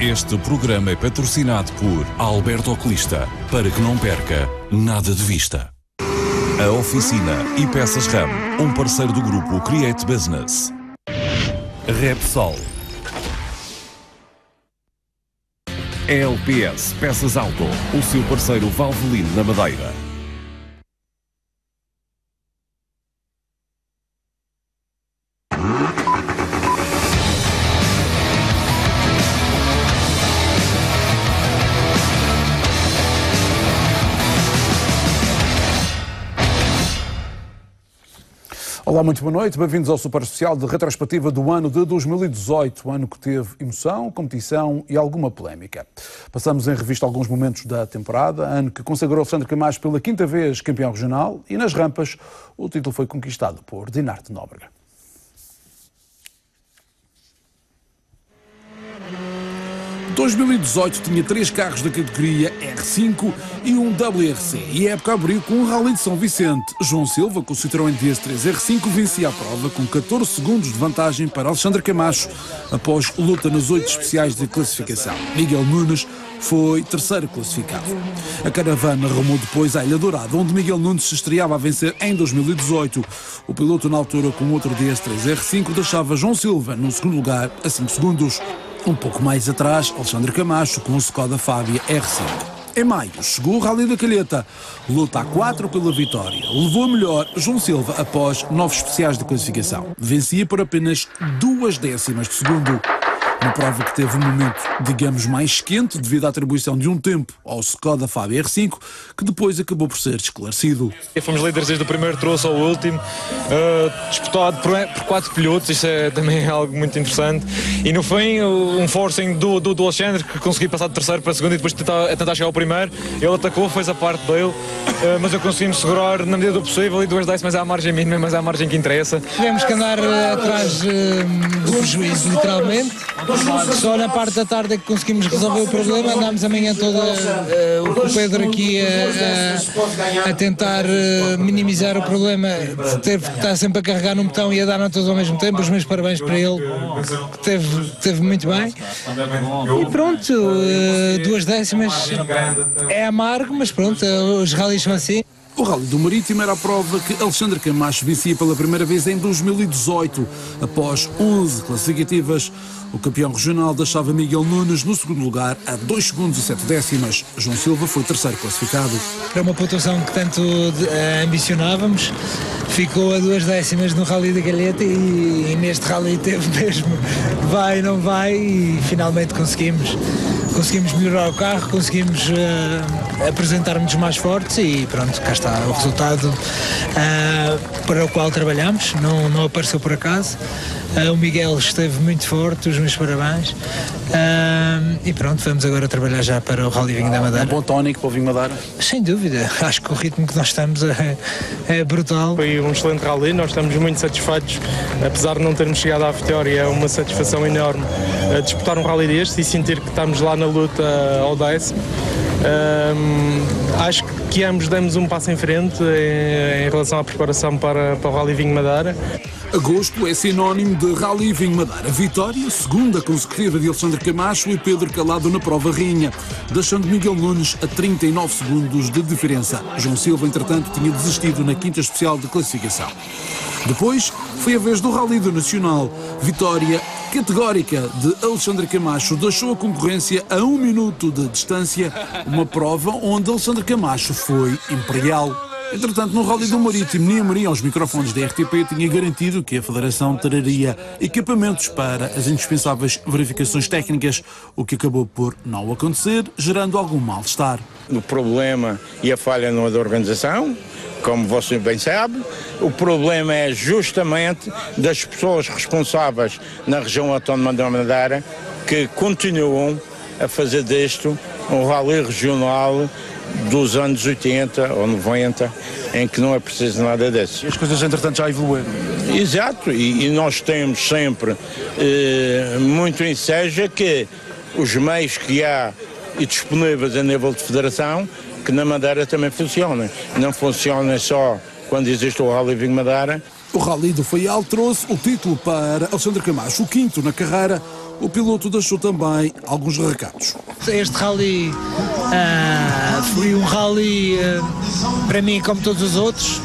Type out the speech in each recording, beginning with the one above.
Este programa é patrocinado por Alberto Oculista, para que não perca nada de vista. A Oficina e Peças RAM, um parceiro do grupo Create Business. Repsol. LPS Peças Auto, o seu parceiro Valvoline na Madeira. Olá, muito boa noite, bem-vindos ao Super Especial de retrospectiva do ano de 2018, ano que teve emoção, competição e alguma polémica. Passamos em revista alguns momentos da temporada, ano que consagrou Alexandre Camacho pela quinta vez campeão regional e nas rampas o título foi conquistado por Dinarte Nóbrega. 2018 tinha 3 carros da categoria R5 e um WRC, e a época abriu com um Rally de São Vicente. João Silva, com o Citroën DS3 R5, vencia a prova com 14 segundos de vantagem para Alexandre Camacho, após luta nas 8 especiais de classificação. Miguel Nunes foi terceiro classificado. A caravana rumou depois à Ilha Dourada, onde Miguel Nunes se estreava a vencer em 2018. O piloto, na altura, com outro DS3 R5, deixava João Silva no segundo lugar a 5 segundos. Um pouco mais atrás, Alexandre Camacho com o Skoda Fabia R5. Em maio, chegou o Rally da Calheta. Luta a 4 pela vitória. Levou a melhor João Silva após 9 especiais de classificação. Vencia por apenas 2 décimas de segundo. Uma prova que teve um momento, digamos, mais quente devido à atribuição de um tempo ao Skoda Fabia R5, que depois acabou por ser esclarecido. Fomos líderes desde o primeiro troço ao último, disputado por 4 pilotos, isso é também algo muito interessante. E no fim, um forcing do Alexandre, que conseguiu passar de terceiro para segundo e depois tentar chegar ao primeiro. Ele atacou, fez a parte dele, mas eu consegui-me segurar na medida do possível, e 2 décimas é a margem mínima, mas é a margem que interessa. Tivemos que andar atrás do prejuízo, literalmente. Só na parte da tarde é que conseguimos resolver o problema. Andámos a manhã toda, o Pedro aqui a tentar minimizar o problema. Teve que estar sempre a carregar num botão e a dar notas ao mesmo tempo. Os meus parabéns para ele, que teve muito bem. E pronto, 2 décimas é amargo, mas pronto, os rallies são assim. O Rally do Marítimo era a prova que Alexandre Camacho vencia pela primeira vez em 2018. Após 11 classificativas, o campeão regional deixava Miguel Nunes no segundo lugar a 2 segundos e 7 décimas. João Silva foi terceiro classificado. Para uma pontuação que tanto ambicionávamos, ficou a 2 décimas no Rally da Calheta e neste Rally teve mesmo vai, não vai, e finalmente conseguimos melhorar o carro, conseguimos apresentar-nos mais fortes e pronto, cá está o resultado para o qual trabalhamos, não apareceu por acaso. O Miguel esteve muito forte, os meus parabéns, e pronto, vamos agora trabalhar já para o Rally Vinho da Madeira. Um bom tónico para o Vinho Madeira? Sem dúvida, acho que o ritmo que nós estamos é brutal. Foi um excelente Rally, nós estamos muito satisfeitos, apesar de não termos chegado à vitória, é uma satisfação enorme disputar um Rally deste e sentir que estamos lá na luta ao décimo. Acho que ambos demos um passo em frente em relação à preparação para o Rally Vinho Madeira. Agosto é sinónimo de Rally Vinho Madeira. Vitória, segunda consecutiva de Alexandre Camacho e Pedro Calado na prova rainha, deixando Miguel Nunes a 39 segundos de diferença. João Silva, entretanto, tinha desistido na quinta especial de classificação. Depois foi a vez do Rally do Nacional. Vitória categórica de Alexandre Camacho deixou a concorrência a 1 minuto de distância, uma prova onde Alexandre Camacho foi imperial. Entretanto, no Rally do Marítimo, Nia Maria, aos microfones da RTP, tinha garantido que a Federação traria equipamentos para as indispensáveis verificações técnicas, o que acabou por não acontecer, gerando algum mal-estar. O problema e a falha não é da organização, como você bem sabe, o problema é justamente das pessoas responsáveis na região autónoma da Madeira que continuam a fazer disto um rally regional dos anos 80 ou 90, em que não é preciso nada disso. E as coisas, entretanto, já evoluíram. Exato, e nós temos sempre muito em seja que os meios que há e disponíveis a nível de federação, que na Madeira também funcionam. Não funciona só quando existe o Rally Vinho Madeira. O Rally do Faial trouxe o título para Alexandre Camacho, o quinto na carreira, o piloto deixou também alguns recados. Este rally foi um rally para mim como todos os outros.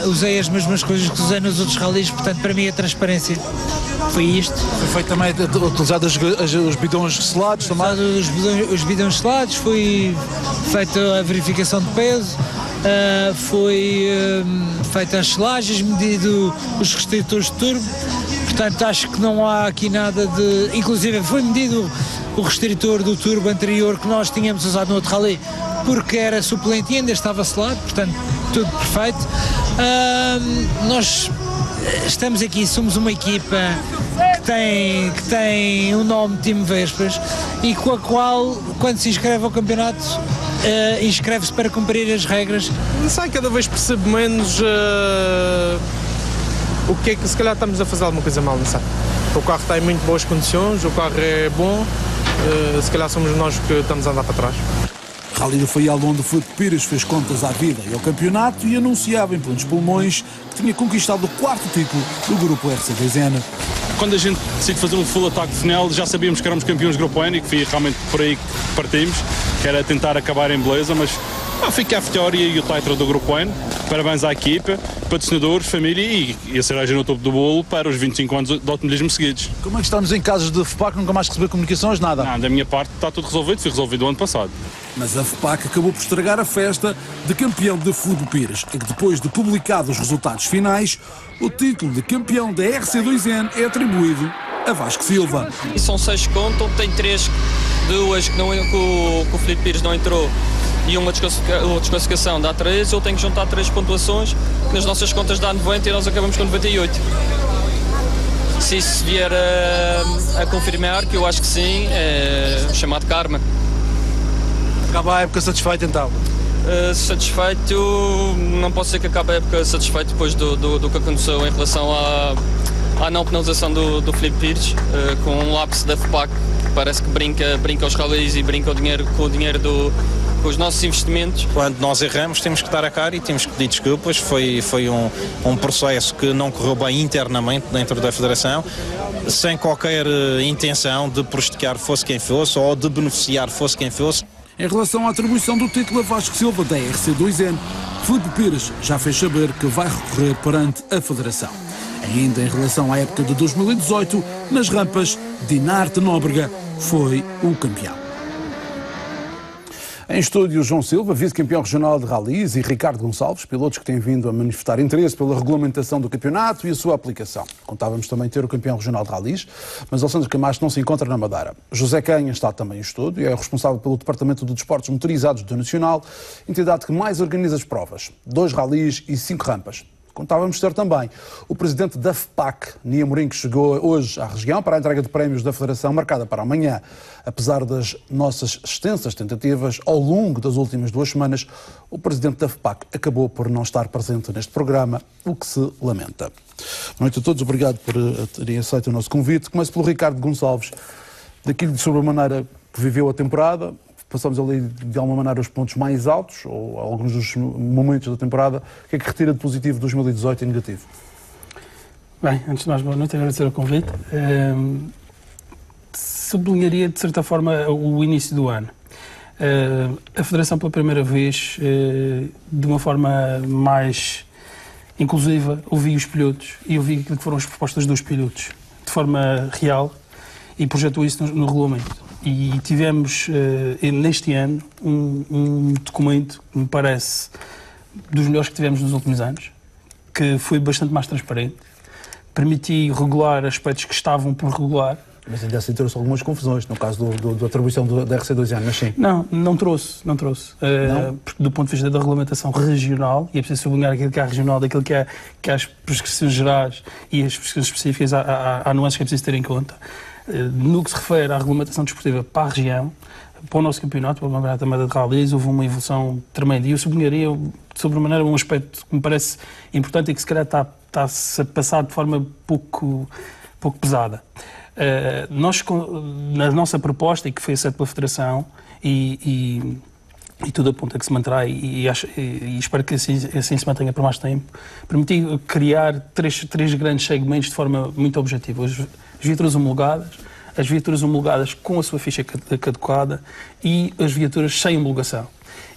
Usei as mesmas coisas que usei nos outros rallies, portanto para mim a transparência foi isto. Foi feito também utilizado os bidões selados também? Os bidões selados, foi feita a verificação de peso, foi feita as selagens, medido os restritores de turbo, portanto acho que não há aqui nada de... Inclusive foi medido o restritor do turbo anterior que nós tínhamos usado no outro rally, porque era suplente e ainda estava selado, portanto tudo perfeito. Nós estamos aqui, somos uma equipa que tem um nome Team Vespas e com a qual, quando se inscreve ao campeonato, inscreve-se para cumprir as regras. Não sei, cada vez percebo menos o que é que se calhar estamos a fazer alguma coisa mal, não sei. O carro está em muito boas condições, o carro é bom, se calhar somos nós que estamos a andar para trás. Rally do Faial, onde o Filipe Pires fez contas à vida e ao campeonato e anunciava em plenos pulmões que tinha conquistado o 4º título do grupo RC2N. Quando a gente decidiu fazer um full ataque final, já sabíamos que éramos campeões do grupo N e que foi realmente por aí que partimos, que era tentar acabar em beleza, mas fica a vitória e o título do grupo N. Parabéns à equipa, patrocinadores, família e a cereja no topo do bolo para os 25 anos de automobilismo seguidos. Como é que estamos em casos de FPAC, nunca mais receber comunicações, nada? Não, da minha parte está tudo resolvido, foi resolvido o ano passado. Mas a FPAC acabou por estragar a festa de campeão de Filipe Pires, em que depois de publicados os resultados finais, o título de campeão da RC2N é atribuído a Vasco Silva. E são 6 que contam, tem 3, 2 que o Filipe Pires não entrou e uma desclassificação dá 3, eu tenho que juntar 3 pontuações, que nas nossas contas dá 90 e nós acabamos com 98. Se isso vier a confirmar, que eu acho que sim, é chamado karma. Acaba a época satisfeito então? Satisfeito, não posso dizer que acabe a época satisfeito depois do que aconteceu em relação à não penalização do Filipe Pires, com um lapso da FPAC que parece que brinca os rallies e brinca com o dinheiro com os nossos investimentos. Quando nós erramos temos que dar a cara e temos que pedir desculpas, foi um processo que não correu bem internamente dentro da Federação, sem qualquer intenção de prejudicar fosse quem fosse ou de beneficiar fosse quem fosse. Em relação à atribuição do título a Vasco Silva da RC2N, Filipe Pires já fez saber que vai recorrer perante a Federação. Ainda em relação à época de 2018, nas rampas, Dinarte Nóbrega foi o campeão. Em estúdio, João Silva, vice-campeão regional de rallies, e Ricardo Gonçalves, pilotos que têm vindo a manifestar interesse pela regulamentação do campeonato e a sua aplicação. Contávamos também ter o campeão regional de rallies, mas Alexandre Camacho não se encontra na Madeira. José Canha está também em estúdio e é responsável pelo Departamento de Desportos Motorizados do Nacional, entidade que mais organiza as provas. 2 rallies e 5 rampas. Contávamos ter também o presidente da FPAC, Nia Morim, que chegou hoje à região para a entrega de prémios da Federação, marcada para amanhã. Apesar das nossas extensas tentativas ao longo das últimas 2 semanas, o presidente da FPAC acabou por não estar presente neste programa, o que se lamenta. Boa noite a todos, obrigado por terem aceito o nosso convite. Começo pelo Ricardo Gonçalves, daquilo sobre a maneira que viveu a temporada. Passamos ali, de alguma maneira, os pontos mais altos, ou alguns dos momentos da temporada. O que é que retira de positivo de 2018 e negativo? Bem, antes de mais, boa noite, agradecer o convite. Sublinharia, de certa forma, o início do ano. A Federação, pela primeira vez, de uma forma mais inclusiva, ouvi os pilotos e ouvi aquilo que foram as propostas dos pilotos, de forma real, e projetou isso no regulamento. E tivemos, neste ano, um documento que me parece dos melhores que tivemos nos últimos anos, que foi bastante mais transparente, permitiu regular aspectos que estavam por regular. Mas ainda assim trouxe algumas confusões, no caso da atribuição da RC2N, mas sim. Não trouxe. Não? Porque do ponto de vista da regulamentação regional, e é preciso sublinhar aquilo que é regional, daquilo que é as prescrições gerais e as prescrições específicas, há nuances que é preciso ter em conta. No que se refere à regulamentação desportiva para a região, para o nosso campeonato, para o campeonato da Madeira de Rallies, houve uma evolução tremenda. E eu sublinharia, sobremaneira, um aspecto que me parece importante e que se calhar está-se a passar de forma pouco pesada. Nós, na nossa proposta, e que foi aceita pela Federação, e tudo aponta que se manterá, e espero que assim se mantenha por mais tempo, permitiu criar três grandes segmentos de forma muito objetiva. Os as viaturas homologadas com a sua ficha caducada e as viaturas sem homologação.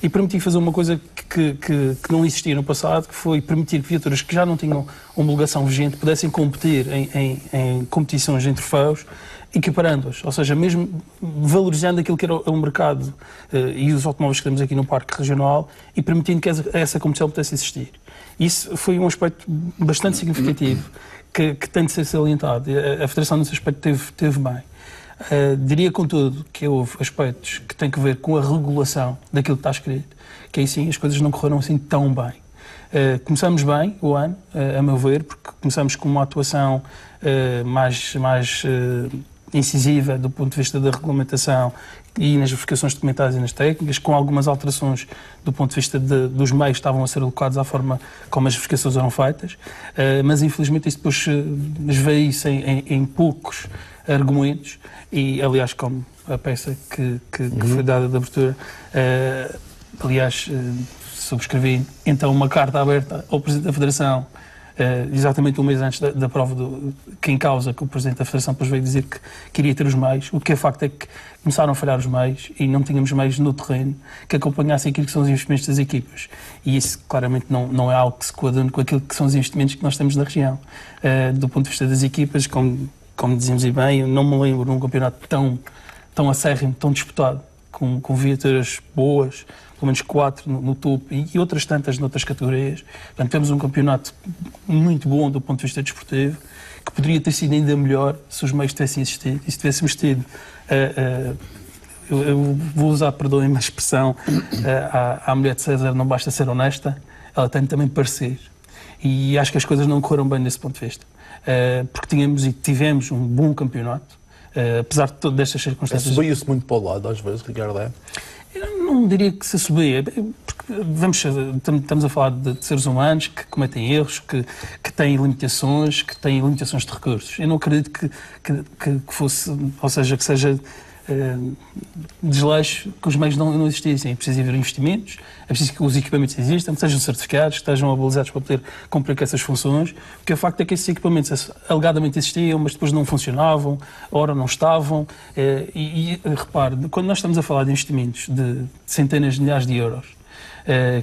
E permitir fazer uma coisa que não existia no passado, que foi permitir que viaturas que já não tinham homologação vigente pudessem competir em competições em troféus, equiparando-as, ou seja, mesmo valorizando aquilo que era o mercado e os automóveis que temos aqui no Parque Regional e permitindo que essa competição pudesse existir. Isso foi um aspecto bastante significativo que tem de ser salientado. A Federação nesse aspecto teve bem. Diria, contudo, que houve aspectos que têm que ver com a regulação daquilo que está escrito, que aí sim as coisas não correram assim tão bem. Começamos bem o ano, a meu ver, porque começamos com uma atuação mais incisiva do ponto de vista da regulamentação e nas verificações documentais e nas técnicas, com algumas alterações do ponto de vista dos meios que estavam a ser alocados à forma como as verificações eram feitas, mas infelizmente isso depois esvai-se em poucos argumentos e, aliás, como a peça que foi dada de abertura, aliás, subscrevi então uma carta aberta ao Presidente da Federação exatamente um mês antes da prova que em causa, que o Presidente da Federação depois veio dizer que queria ter os meios. O que é facto é que começaram a falhar os meios e não tínhamos meios no terreno que acompanhassem aquilo que são os investimentos das equipas. E isso claramente não é algo que se coaduna com aquilo que são os investimentos que nós temos na região. Do ponto de vista das equipas, como dizíamos e bem, eu não me lembro de um campeonato tão acérrimo, tão disputado, com viaturas boas, pelo menos 4 no topo e outras tantas noutras categorias. Portanto, temos um campeonato muito bom do ponto de vista desportivo, que poderia ter sido ainda melhor se os meios tivessem existido e se tivéssemos tido, eu vou usar, perdoem-me a expressão, à mulher de César não basta ser honesta, ela tem de também parecer. E acho que as coisas não correram bem desse ponto de vista, porque tínhamos e tivemos um bom campeonato, apesar de todas estas circunstâncias. Subia-se muito para o lado, às vezes, Ricardo? Eu não diria que se subia, porque estamos a falar de seres humanos que cometem erros, que têm limitações de recursos. Eu não acredito que fosse, ou seja, que seja desleixo que os meios não existissem. É preciso haver investimentos, é preciso que os equipamentos existam, que sejam certificados, que estejam habilitados para poder cumprir com essas funções, porque o facto é que esses equipamentos alegadamente existiam, mas depois não funcionavam, ora não estavam, e repare, quando nós estamos a falar de investimentos de centenas de milhares de euros,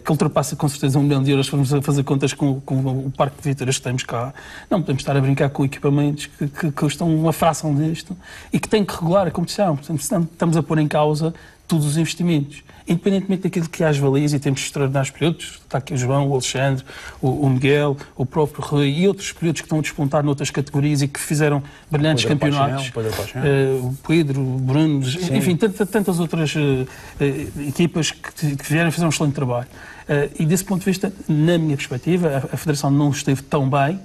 que ultrapassa com certeza 1 milhão de euros, vamos fazer contas com o parque de viaturas que temos cá. Não podemos estar a brincar com equipamentos que custam uma fração disto e que têm que regular a competição. Portanto, estamos a pôr em causa todos os investimentos. Independentemente daquilo que há as valias, e temos extraordinários pilotos, está aqui o João, o Alexandre, o Miguel, o próprio Rui e outros pilotos que estão a despontar noutras categorias e que fizeram brilhantes campeonatos. O Pedro, o Bruno, enfim, tantas outras equipas que vieram e fizeram um excelente trabalho. E desse ponto de vista, na minha perspectiva, a Federação não esteve tão bem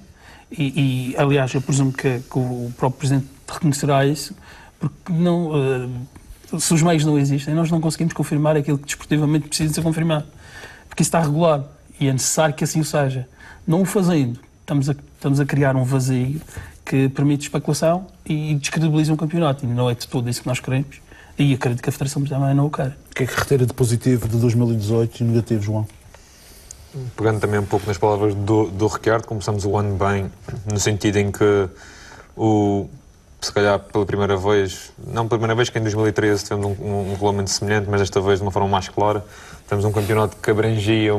e aliás, eu presumo que o próprio Presidente reconhecerá isso, porque não... se os meios não existem, nós não conseguimos confirmar aquilo que desportivamente precisa ser confirmado. Porque isso está regulado e é necessário que assim o seja. Não o fazendo, estamos a criar um vazio que permite especulação e descredibiliza um campeonato. E não é de todo isso que nós queremos. E acredito que a Federação também não o quer. O que é que retira de positivo de 2018 e negativo, João? Pegando também um pouco nas palavras do Ricardo, começamos o ano bem, no sentido em que se calhar pela primeira vez, não pela primeira vez que em 2013 tivemos um regulamento semelhante, mas desta vez de uma forma mais clara, temos um campeonato que abrangia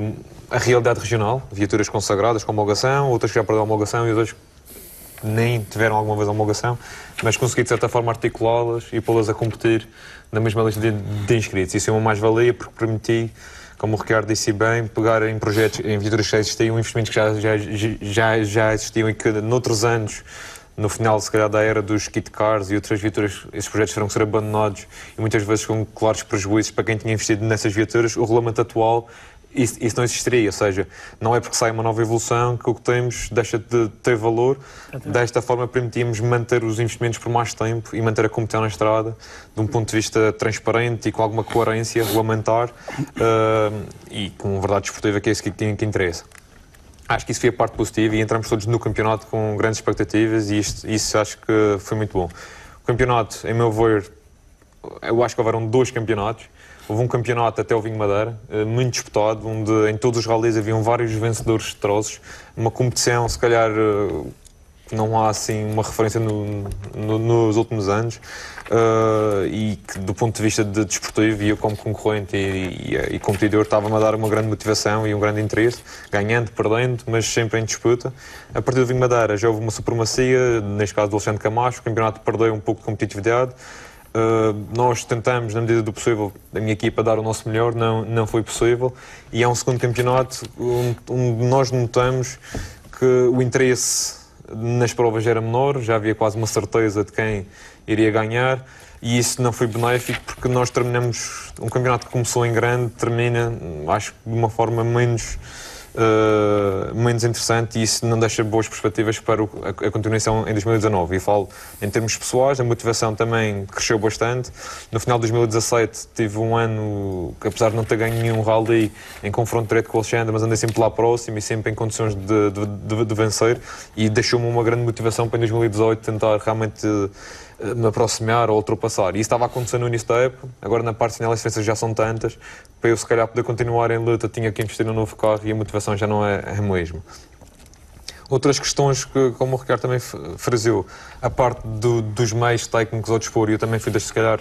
a realidade regional, viaturas consagradas com homologação, outras que já perderam a homologação e outras que nem tiveram alguma vez a homologação, mas consegui de certa forma articulá-las e pô-las a competir na mesma lista de inscritos. Isso é uma mais-valia porque permiti, como o Ricardo disse bem, pegar em projetos, em viaturas que já existiam, investimentos que já existiam e que noutros anos, no final, se calhar, da era dos kit cars e outras viaturas, esses projetos terão que ser abandonados e muitas vezes com claros prejuízos para quem tinha investido nessas viaturas. O regulamento atual, isso não existiria, ou seja, não é porque sai uma nova evolução que o que temos deixa de ter valor. Desta forma, permitíamos manter os investimentos por mais tempo e manter a competição na estrada de um ponto de vista transparente e com alguma coerência regulamentar e com verdade desportiva, que é isso que interessa. Acho que isso foi a parte positiva e entramos todos no campeonato com grandes expectativas e isso acho que foi muito bom. O campeonato, em meu ver, eu acho que houveram 2 campeonatos. Houve um campeonato até o Vinho Madeira, muito disputado, onde em todos os rallies haviam vários vencedores de troços. Uma competição, se calhar, não há assim uma referência nos últimos anos, e que do ponto de vista de desportivo e eu como concorrente e competidor estava-me a dar uma grande motivação e um grande interesse, ganhando, perdendo, mas sempre em disputa. A partir do Vinho Madeira já houve uma supremacia, neste caso do Alexandre Camacho, o campeonato perdeu um pouco de competitividade. Nós tentamos, na medida do possível, a minha equipa dar o nosso melhor, não foi possível, e é um segundo campeonato onde nós notamos que o interesse nas provas era menor, já havia quase uma certeza de quem iria ganhar, e isso não foi benéfico porque nós terminamos um campeonato que começou em grande, termina, acho que de uma forma menos interessante, e isso não deixa boas perspectivas para a continuação em 2019. E falo em termos pessoais, a motivação também cresceu bastante. No final de 2017 tive um ano que, apesar de não ter ganho nenhum rally em confronto direto com o Alexandre, mas andei sempre lá próximo e sempre em condições de vencer, e deixou-me uma grande motivação para em 2018 tentar realmente me aproximar ou ultrapassar. E isso estava a acontecer no início da época. Agora na parte final as diferenças já são tantas, para eu se calhar poder continuar em luta tinha que investir num novo carro e a motivação já não é a mesma. Outras questões que, como o Ricardo também frisou, a parte dos meios técnicos ao dispor, e eu também fui se calhar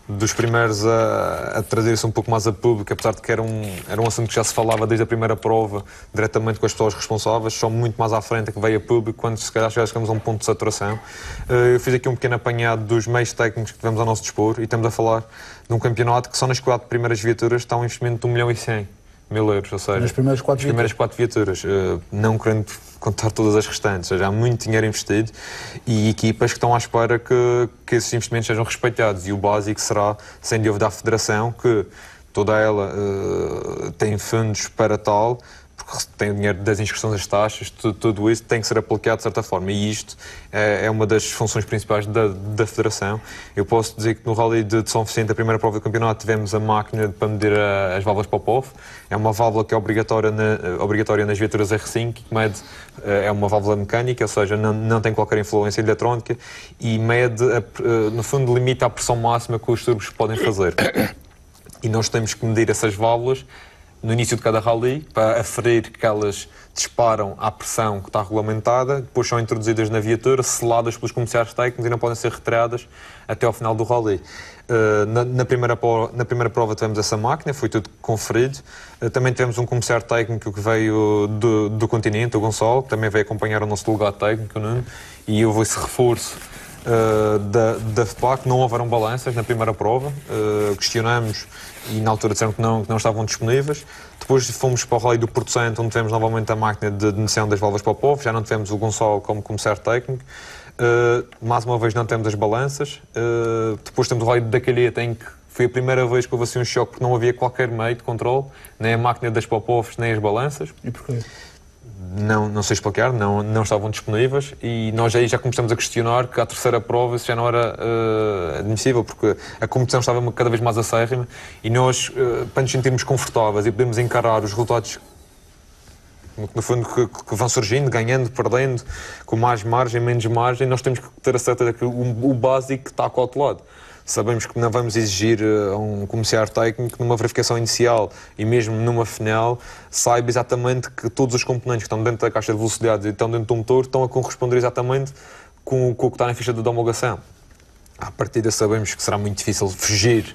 dos primeiros a trazer isso um pouco mais a público, apesar de que era um assunto que já se falava desde a primeira prova, diretamente com as pessoas responsáveis, só muito mais à frente é que veio a público, quando se calhar chegamos a um ponto de saturação. Eu fiz aqui um pequeno apanhado dos meios técnicos que tivemos ao nosso dispor, e estamos a falar de um campeonato que só nas 4 primeiras viaturas está um investimento de 1.100.000 euros, ou seja, nas primeiras 4 viaturas, não querendo contar todas as restantes, ou seja, há muito dinheiro investido e equipas que estão à espera que esses investimentos sejam respeitados, e o básico será, sem dúvida, a Federação, que toda ela tem fundos para tal, porque tem o dinheiro das inscrições, das taxas, tudo isso tem que ser aplicado de certa forma, e isto é uma das funções principais da Federação. Eu posso dizer que no Rally de São Vicente, a primeira prova do campeonato, tivemos a máquina para medir as válvulas Popov. É uma válvula que é obrigatória nas viaturas R5, que mede, é uma válvula mecânica, ou seja, não tem qualquer influência eletrónica, e mede, no fundo, limita a pressão máxima que os turbos podem fazer. E nós temos que medir essas válvulas no início de cada rally, para aferir que elas disparam à pressão que está regulamentada, depois são introduzidas na viatura, seladas pelos comissários técnicos e não podem ser retiradas até ao final do rally. Na primeira prova tivemos essa máquina, foi tudo conferido. Também tivemos um comissário técnico que veio do continente, o Gonçalo, que também veio acompanhar o nosso delegado técnico, o Nuno, e houve esse reforço da FPAC. Não houveram balanças na primeira prova, questionamos e na altura disseram que não estavam disponíveis. Depois fomos para o Rally do Porto Santo, onde tivemos novamente a máquina de medição das válvulas Popov, já não tivemos o Gonçalo como comissário técnico. Mais uma vez não temos as balanças. Depois temos o Rally da Calheta, em que foi a primeira vez que houve assim um choque, porque não havia qualquer meio de controle, nem a máquina das Popovs, nem as balanças. E porquê? Não sei explicar, não estavam disponíveis, e nós aí já começamos a questionar que a terceira prova isso já não era admissível, porque a competição estava cada vez mais acérrima, e nós, para nos sentirmos confortáveis e podemos encarar os resultados no fundo que vão surgindo, ganhando, perdendo, com mais margem, menos margem, nós temos que ter a certeza que o básico está acautelado. Sabemos que não vamos exigir a um comissário técnico numa verificação inicial e mesmo numa final saiba exatamente que todos os componentes que estão dentro da caixa de velocidades e estão dentro do motor estão a corresponder exatamente com o que está na ficha de homologação. À partida sabemos que será muito difícil fugir,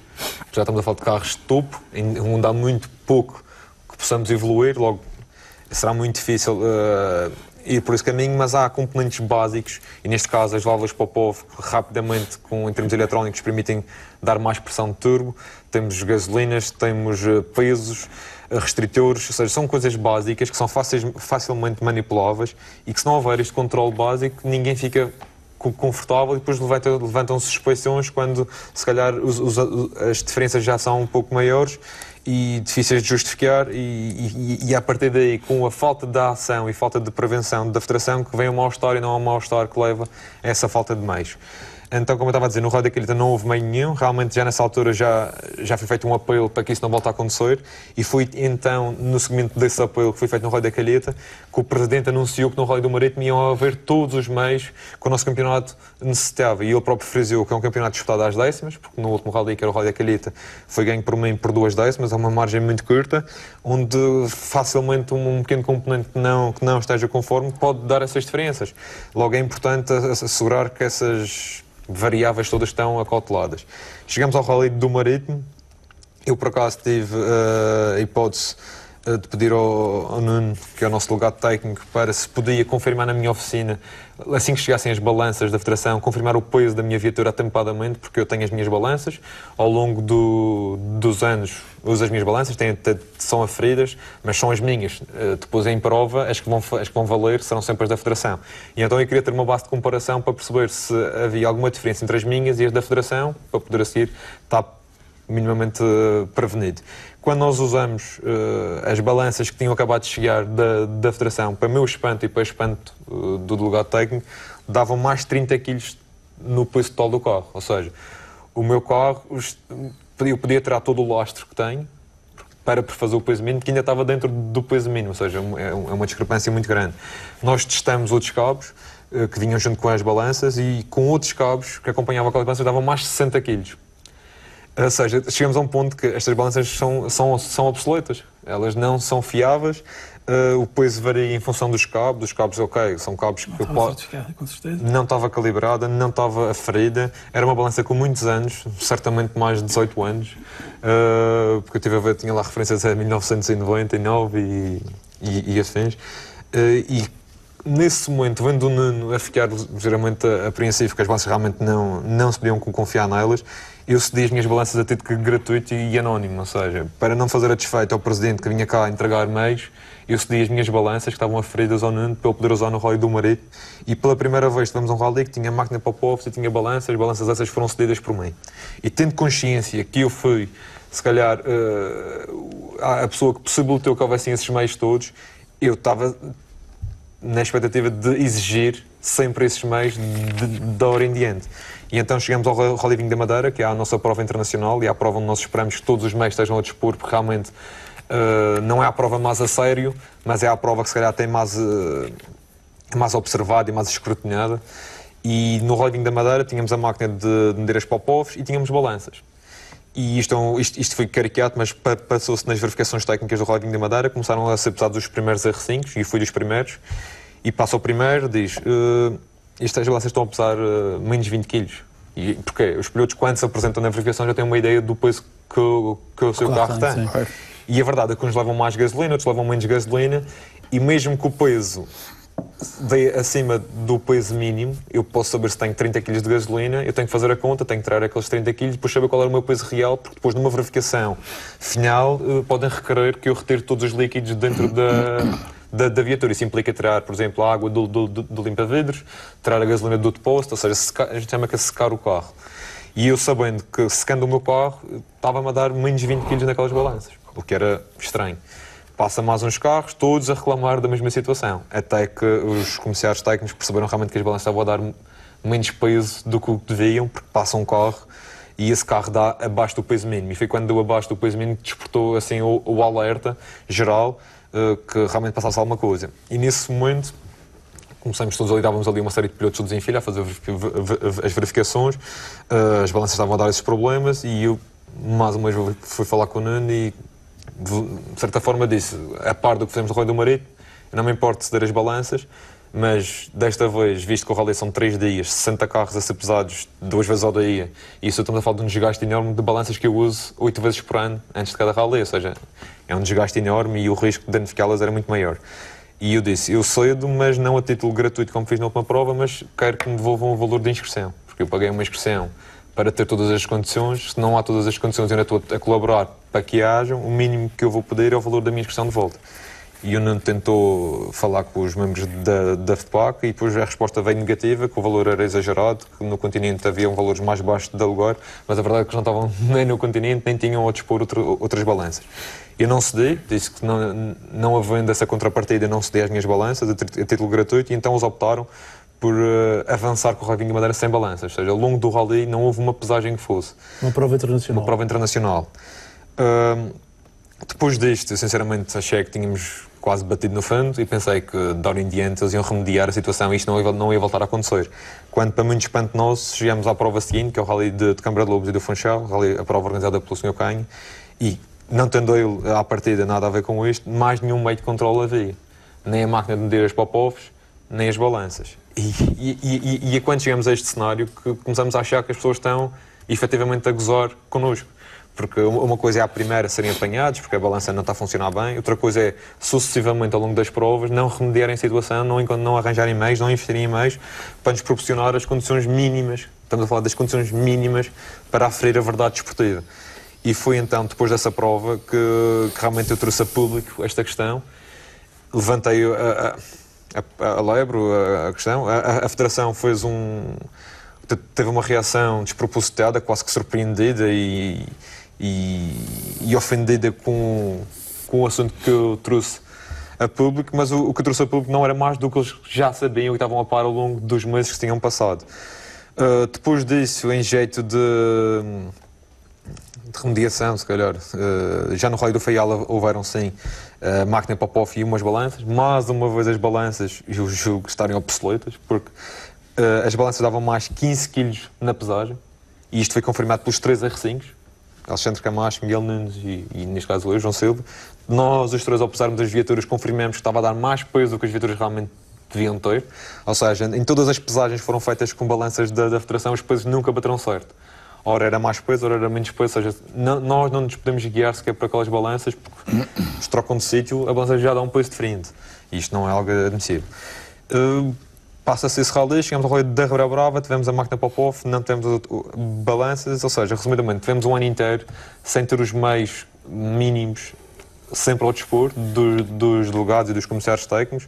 já estamos a falar de carros de topo, onde há muito pouco que possamos evoluir, logo será muito difícil ir por esse caminho, mas há componentes básicos, e neste caso as válvulas Popov, que rapidamente, em termos eletrónicos, permitem dar mais pressão de turbo. Temos gasolinas, temos pesos, restritores, ou seja, são coisas básicas que são facilmente manipuláveis, e que se não houver este controle básico, ninguém fica confortável, e depois levantam-se suspeições quando, se calhar, as diferenças já são um pouco maiores e difíceis de justificar, e a partir daí, com a falta de ação e falta de prevenção da Federação, que vem o mal-estar, e não há um mal-estar que leva a essa falta de meios. Então, como eu estava a dizer, no Rally da Calheta não houve meio nenhum. Realmente, já nessa altura, já foi feito um apelo para que isso não volte a acontecer. E foi então, no seguimento desse apelo que foi feito no Rally da Calheta, que o Presidente anunciou que no Rally do Marítimo iam haver todos os meios que o nosso campeonato necessitava. E ele próprio frisou que é um campeonato disputado às décimas, porque no último Rally, que era o Rally da Calheta, foi ganho por mim por 2 décimas, a uma margem muito curta, onde facilmente um pequeno componente que não esteja conforme pode dar essas diferenças. Logo, é importante assegurar que essas variáveis todas estão acauteladas. Chegamos ao Rally do Marítimo. Eu, por acaso, tive a hipótese de pedir ao Nuno, que é o nosso delegado técnico, para se podia confirmar na minha oficina, assim que chegassem as balanças da Federação, confirmar o peso da minha viatura atempadamente, porque eu tenho as minhas balanças. Ao longo dos anos uso as minhas balanças, são aferidas, mas são as minhas. Depois em prova, as que vão valer serão sempre as da Federação. E então eu queria ter uma base de comparação para perceber se havia alguma diferença entre as minhas e as da Federação, para poder a seguir estar minimamente prevenido. Quando nós usamos as balanças que tinham acabado de chegar da Federação, para meu espanto e para o espanto do delegado técnico, davam mais 30 kg no peso total do carro. Ou seja, o meu carro, eu podia tirar todo o lastro que tenho para fazer o peso mínimo, que ainda estava dentro do peso mínimo, ou seja, é uma discrepância muito grande. Nós testamos outros cabos que vinham junto com as balanças e com outros cabos que acompanhavam aquelas balanças davam mais 60 kg. Ou seja, chegamos a um ponto que estas balanças são obsoletas, elas não são fiáveis, o peso varia em função dos cabos, ok, são cabos que não estava calibrada, não estava aferida, era uma balança com muitos anos, certamente mais de 18 anos, porque eu estive a ver, tinha lá referências a 1999 e afins, e nesse momento, vendo o Nuno a ficar geralmente apreensivo, que as balanças realmente não se podiam confiar nelas, eu cedi as minhas balanças a título gratuito e anónimo, ou seja, para não fazer a desfeita ao Presidente que vinha cá entregar meios, eu cedi as minhas balanças que estavam aferidas ao Nuno para ele poder usar no Rally do Marítimo. E pela primeira vez tivemos um Rally que tinha máquina para povos e tinha balanças, as balanças essas foram cedidas por mim. E tendo consciência que eu fui, se calhar, a pessoa que possibilitou que houvessem esses meios todos, eu estava na expectativa de exigir sempre esses meios da hora em diante. E então chegamos ao Rally Vinho da Madeira, que é a nossa prova internacional e é a prova onde nós esperamos que todos os meios estejam a dispor, porque realmente não é a prova mais a sério, mas é a prova que se calhar tem mais observada e mais escrutinada. E no Rally Vinho da Madeira tínhamos a máquina de medir as popovs e tínhamos balanças. E isto foi caricato, mas passou-se nas verificações técnicas do Rally Vinho da Madeira, começaram a ser pesados os primeiros R5, e eu fui dos primeiros, e passa o primeiro, diz, estas balanças estão a pesar menos 20 kg. E porquê? Os pilotos, quando se apresentam na verificação, já têm uma ideia do peso que o seu carro tem. E a verdade é que uns levam mais gasolina, outros levam menos gasolina, e mesmo que o peso dê acima do peso mínimo, eu posso saber se tenho 30 kg de gasolina, eu tenho que fazer a conta, tenho que tirar aqueles 30 kg, depois saber qual era o meu peso real, porque depois numa verificação final podem requerer que eu retire todos os líquidos dentro da viatura. Isso implica tirar, por exemplo, a água do limpa-vidros, tirar a gasolina do depósito, ou seja, a gente chama que secar o carro. E eu sabendo que secando o meu carro, estava-me a dar menos 20 kg naquelas balanças, o que era estranho. Passa mais uns carros, todos a reclamar da mesma situação, até que os comissários técnicos perceberam realmente que as balanças estavam a dar menos peso do que deviam, porque passa um carro e esse carro dá abaixo do peso mínimo. E foi quando deu abaixo do peso mínimo que despertou assim, o alerta geral que realmente passasse alguma coisa. E nesse momento começamos todos ali, dávamos ali uma série de pilotos todos em filha a fazer as verificações, as balanças estavam a dar esses problemas e eu mais uma vez fui falar com o Nuno e de certa forma disse, a par do que fizemos no Rally do Marítimo, não me importa ceder as balanças, mas desta vez, visto que o Rally são 3 dias, 60 carros a ser pesados 2 vezes ao dia, e isso estamos a falar de um desgaste enorme de balanças que eu uso 8 vezes por ano antes de cada Rally, ou seja, é um desgaste enorme e o risco de danificá-las era muito maior. E eu disse, eu cedo, mas não a título gratuito como fiz na última prova, mas quero que me devolvam o valor de inscrição, porque eu paguei uma inscrição para ter todas as condições, se não há todas as condições e eu ainda estou a colaborar para que hajam, o mínimo que eu vou pedir é o valor da minha inscrição de volta. E o Nuno tentou falar com os membros da FPAC e depois a resposta veio negativa, que o valor era exagerado, que no continente haviam valores mais baixos de aluguer, mas a verdade é que não estavam nem no continente, nem tinham a dispor outras balanças. Eu não cedi, disse que não havendo essa contrapartida, não cedi as minhas balanças a título gratuito, e então eles optaram por avançar com o Rally Vinha Madeira sem balanças, ou seja, ao longo do rally não houve uma pesagem que fosse. Uma prova internacional. Uma prova internacional. Depois disto, sinceramente, achei que tínhamos quase batido no fundo e pensei que, de hora em diante, eles iam remediar a situação e isto não ia voltar a acontecer. Quando, para muito espanto nosso, chegamos à prova seguinte, que é o Rally de Câmara de Lobos e do Funchal, a prova organizada pelo Sr. Canho, e não tendo ele, à partida, nada a ver com isto, mais nenhum meio de controle havia. Nem a máquina de medir as pop-offs, nem as balanças. E é quando chegamos a este cenário que começamos a achar que as pessoas estão, efetivamente, a gozar connosco. Porque uma coisa é à primeira serem apanhados, porque a balança não está a funcionar bem, outra coisa é, sucessivamente, ao longo das provas, não remediarem a situação, não arranjarem meios, não investirem em meios para nos proporcionar as condições mínimas, estamos a falar das condições mínimas para aferir a verdade desportiva. E foi então, depois dessa prova, que realmente eu trouxe a público esta questão, levantei a lebre, a questão, a Federação teve uma reação despropositada, quase que surpreendida e ofendida com o assunto que eu trouxe a público, mas o que eu trouxe a público não era mais do que eles já sabiam e estavam a par ao longo dos meses que tinham passado. Depois disso, em jeito de remediação, se calhar, já no Rally do Faial houveram sim a máquina pop-off e umas balanças, mais uma vez as balanças eu julgo estarem obsoletas, porque as balanças davam mais 15 kg na pesagem, e isto foi confirmado pelos 3 R5s, Alexandre Camacho, Miguel Nunes e neste caso eu, João Silva. Nós, os 3, ao pesarmos as viaturas, confirmamos que estava a dar mais peso do que as viaturas realmente deviam ter. Ou seja, em todas as pesagens foram feitas com balanças da Federação, os pesos nunca bateram certo. Ora era mais peso, ora era menos peso, ou seja, nós não nos podemos guiar sequer por aquelas balanças, porque se trocam de sítio, a balança já dá um peso diferente. E isto não é algo admissível. Passa-se esse rally, chegamos ao rally da Ribeira Brava, tivemos a máquina pop-off, não tivemos balanças, ou seja, resumidamente, tivemos um ano inteiro sem ter os meios mínimos sempre ao dispor dos delegados e dos comissários técnicos.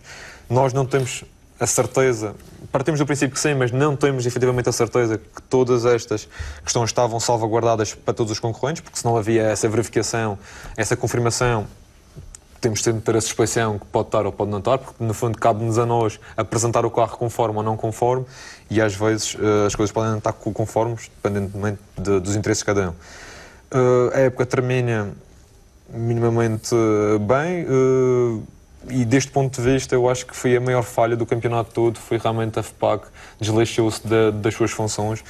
Nós não temos a certeza, partimos do princípio que sim, mas não temos efetivamente a certeza que todas estas questões estavam salvaguardadas para todos os concorrentes, porque se não havia essa verificação, essa confirmação, temos de ter a suspeição que pode estar ou pode não estar, porque no fundo cabe-nos a nós apresentar o carro conforme ou não conforme, e às vezes as coisas podem não estar conformes, dependentemente dos interesses de cada um. A época termina minimamente bem, e deste ponto de vista eu acho que foi a maior falha do campeonato todo, foi realmente a FPAC desleixou-se das suas funções.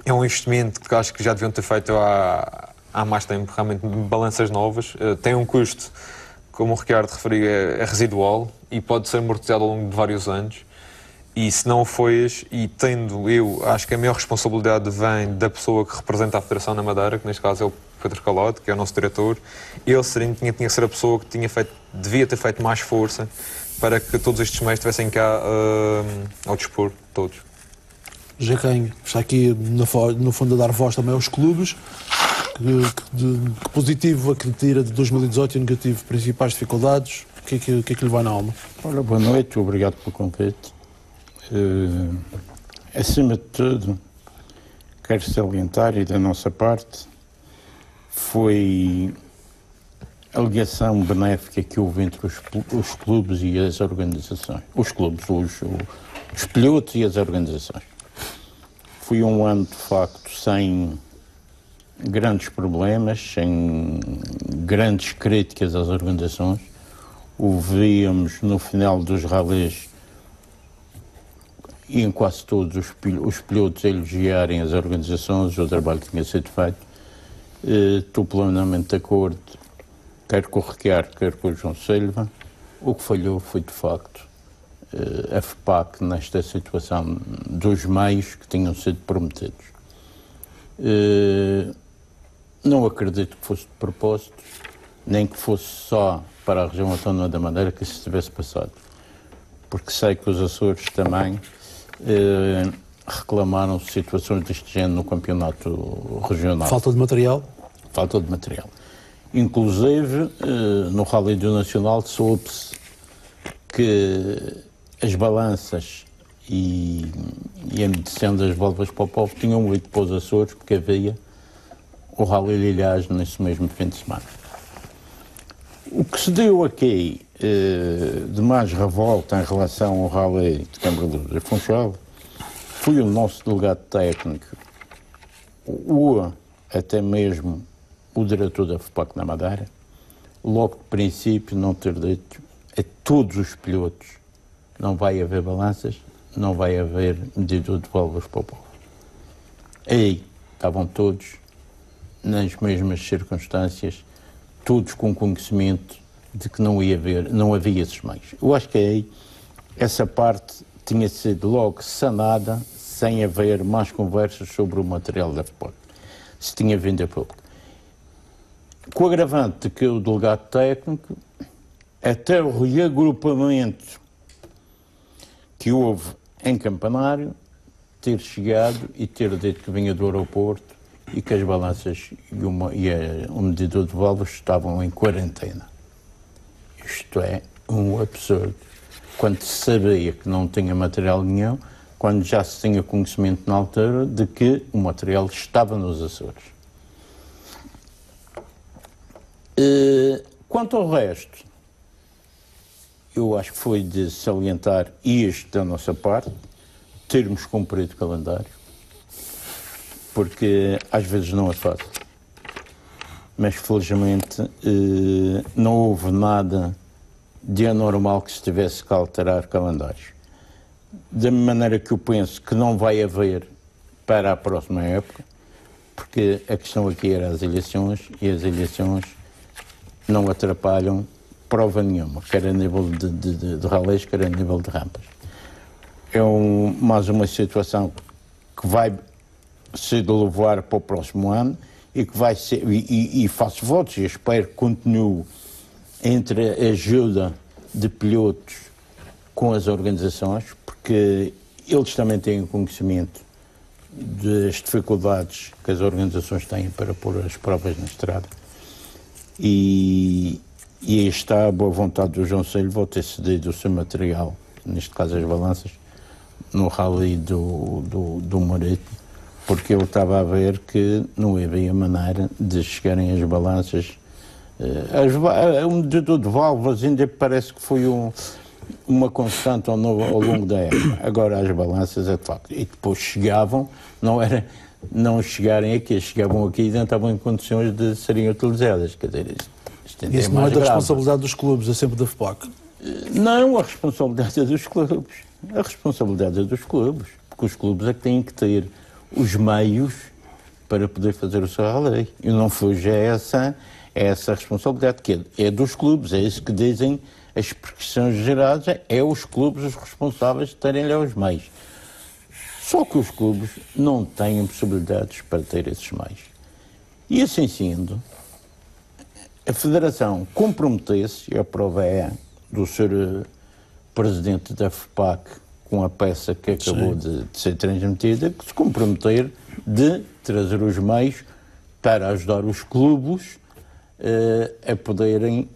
É um investimento que acho que já deviam ter feito há mais tempo, realmente, balanças novas. Tem um custo, como o Ricardo referiu, é residual e pode ser amortizado ao longo de vários anos. E se não o fez, e tendo eu, acho que a maior responsabilidade vem da pessoa que representa a Federação na Madeira, que neste caso é o Pedro Calote, que é o nosso diretor, ele tinha que ser a pessoa que devia ter feito mais força para que todos estes meios estivessem cá ao dispor, todos. José Canho está aqui no fundo a dar voz também aos clubes. Que positivo é que lhe tira de 2018 e negativo? Principais dificuldades? O que é que lhe vai na alma? Ora, boa noite, obrigado pelo convite. Acima de tudo, quero salientar, e da nossa parte, foi a ligação benéfica que houve entre os clubes e as organizações. Os clubes, os pilotos e as organizações. Foi um ano, de facto, sem grandes problemas, sem grandes críticas às organizações. Ouvíamos no final dos rallies e em quase todos os pilotos a elogiarem as organizações, o trabalho que tinha sido feito. Estou plenamente de acordo, quer com o Ricardo, quer com o João Silva. O que falhou foi, de facto, a FPAC nesta situação dos meios que tinham sido prometidos. Não acredito que fosse de propósito, nem que fosse só para a região autónoma da Madeira que isso tivesse passado. Porque sei que os Açores também reclamaram situações deste género no campeonato regional. Falta de material? Falta de material. Inclusive, no Rally do Nacional soube-se que as balanças e a medição das válvulas pop-off tinham ido para os Açores porque havia o Rally Lilhás nesse mesmo fim de semana. O que se deu aqui de mais revolta em relação ao Rally de Câmara de Lobos e Funchal foi o nosso delegado técnico, até mesmo o diretor da FPAC na Madeira, logo de princípio não ter dito a todos os pilotos: não vai haver balanças, não vai haver medidor de válvulas para o povo. Aí estavam todos nas mesmas circunstâncias, todos com conhecimento de que não havia esses meios. Eu acho que aí essa parte tinha sido logo sanada, sem haver mais conversas sobre o material da FPAC, se tinha vindo a público. Com o agravante de que o delegado técnico, até o reagrupamento que houve em Campanário, ter chegado e ter dito que vinha do aeroporto e que as balanças e o medidor de válvulas estavam em quarentena. Isto é um absurdo. Quando se sabia que não tinha material nenhum, quando já se tinha conhecimento na altura de que o material estava nos Açores. Quanto ao resto, eu acho que foi de salientar isto da nossa parte, termos cumprido o calendário, porque às vezes não é fácil. Mas felizmente não houve nada de anormal que se tivesse que alterar calendários. Da maneira que eu penso que não vai haver para a próxima época, porque a questão aqui era as eleições, e as eleições não atrapalham prova nenhuma, quer a nível de rallies, quer a nível de rampas. É mais uma situação que vai ser de louvar para o próximo ano e que vai ser, e faço votos e espero que continue entre a ajuda de pilotos com as organizações, porque eles também têm conhecimento das dificuldades que as organizações têm para pôr as provas na estrada. E aí está a boa vontade do João Silva ao ter cedido o seu material, neste caso as balanças, no rally do Marítimo, porque ele estava a ver que não havia maneira de chegarem as balanças. O medidor de válvulas ainda parece que foi uma constante ao longo da época. Agora as balanças é de facto. E depois chegavam, não chegarem aqui, chegavam aqui e não estavam em condições de serem utilizadas. Quer dizer, isso não é da responsabilidade dos clubes, é sempre da FPAC? Não, a responsabilidade é dos clubes. A responsabilidade é dos clubes, porque os clubes é que têm que ter os meios para poder fazer o seu rally. E não fuja essa responsabilidade, que é dos clubes, é isso que dizem as prescrições geradas, é os clubes os responsáveis de terem lá os meios. Só que os clubes não têm possibilidades para ter esses meios. E assim sendo, a Federação comprometeu-se, e a prova é do Sr. Presidente da FPAC, com a peça que acabou de ser transmitida, que se comprometer de trazer os meios para ajudar os clubes a poderem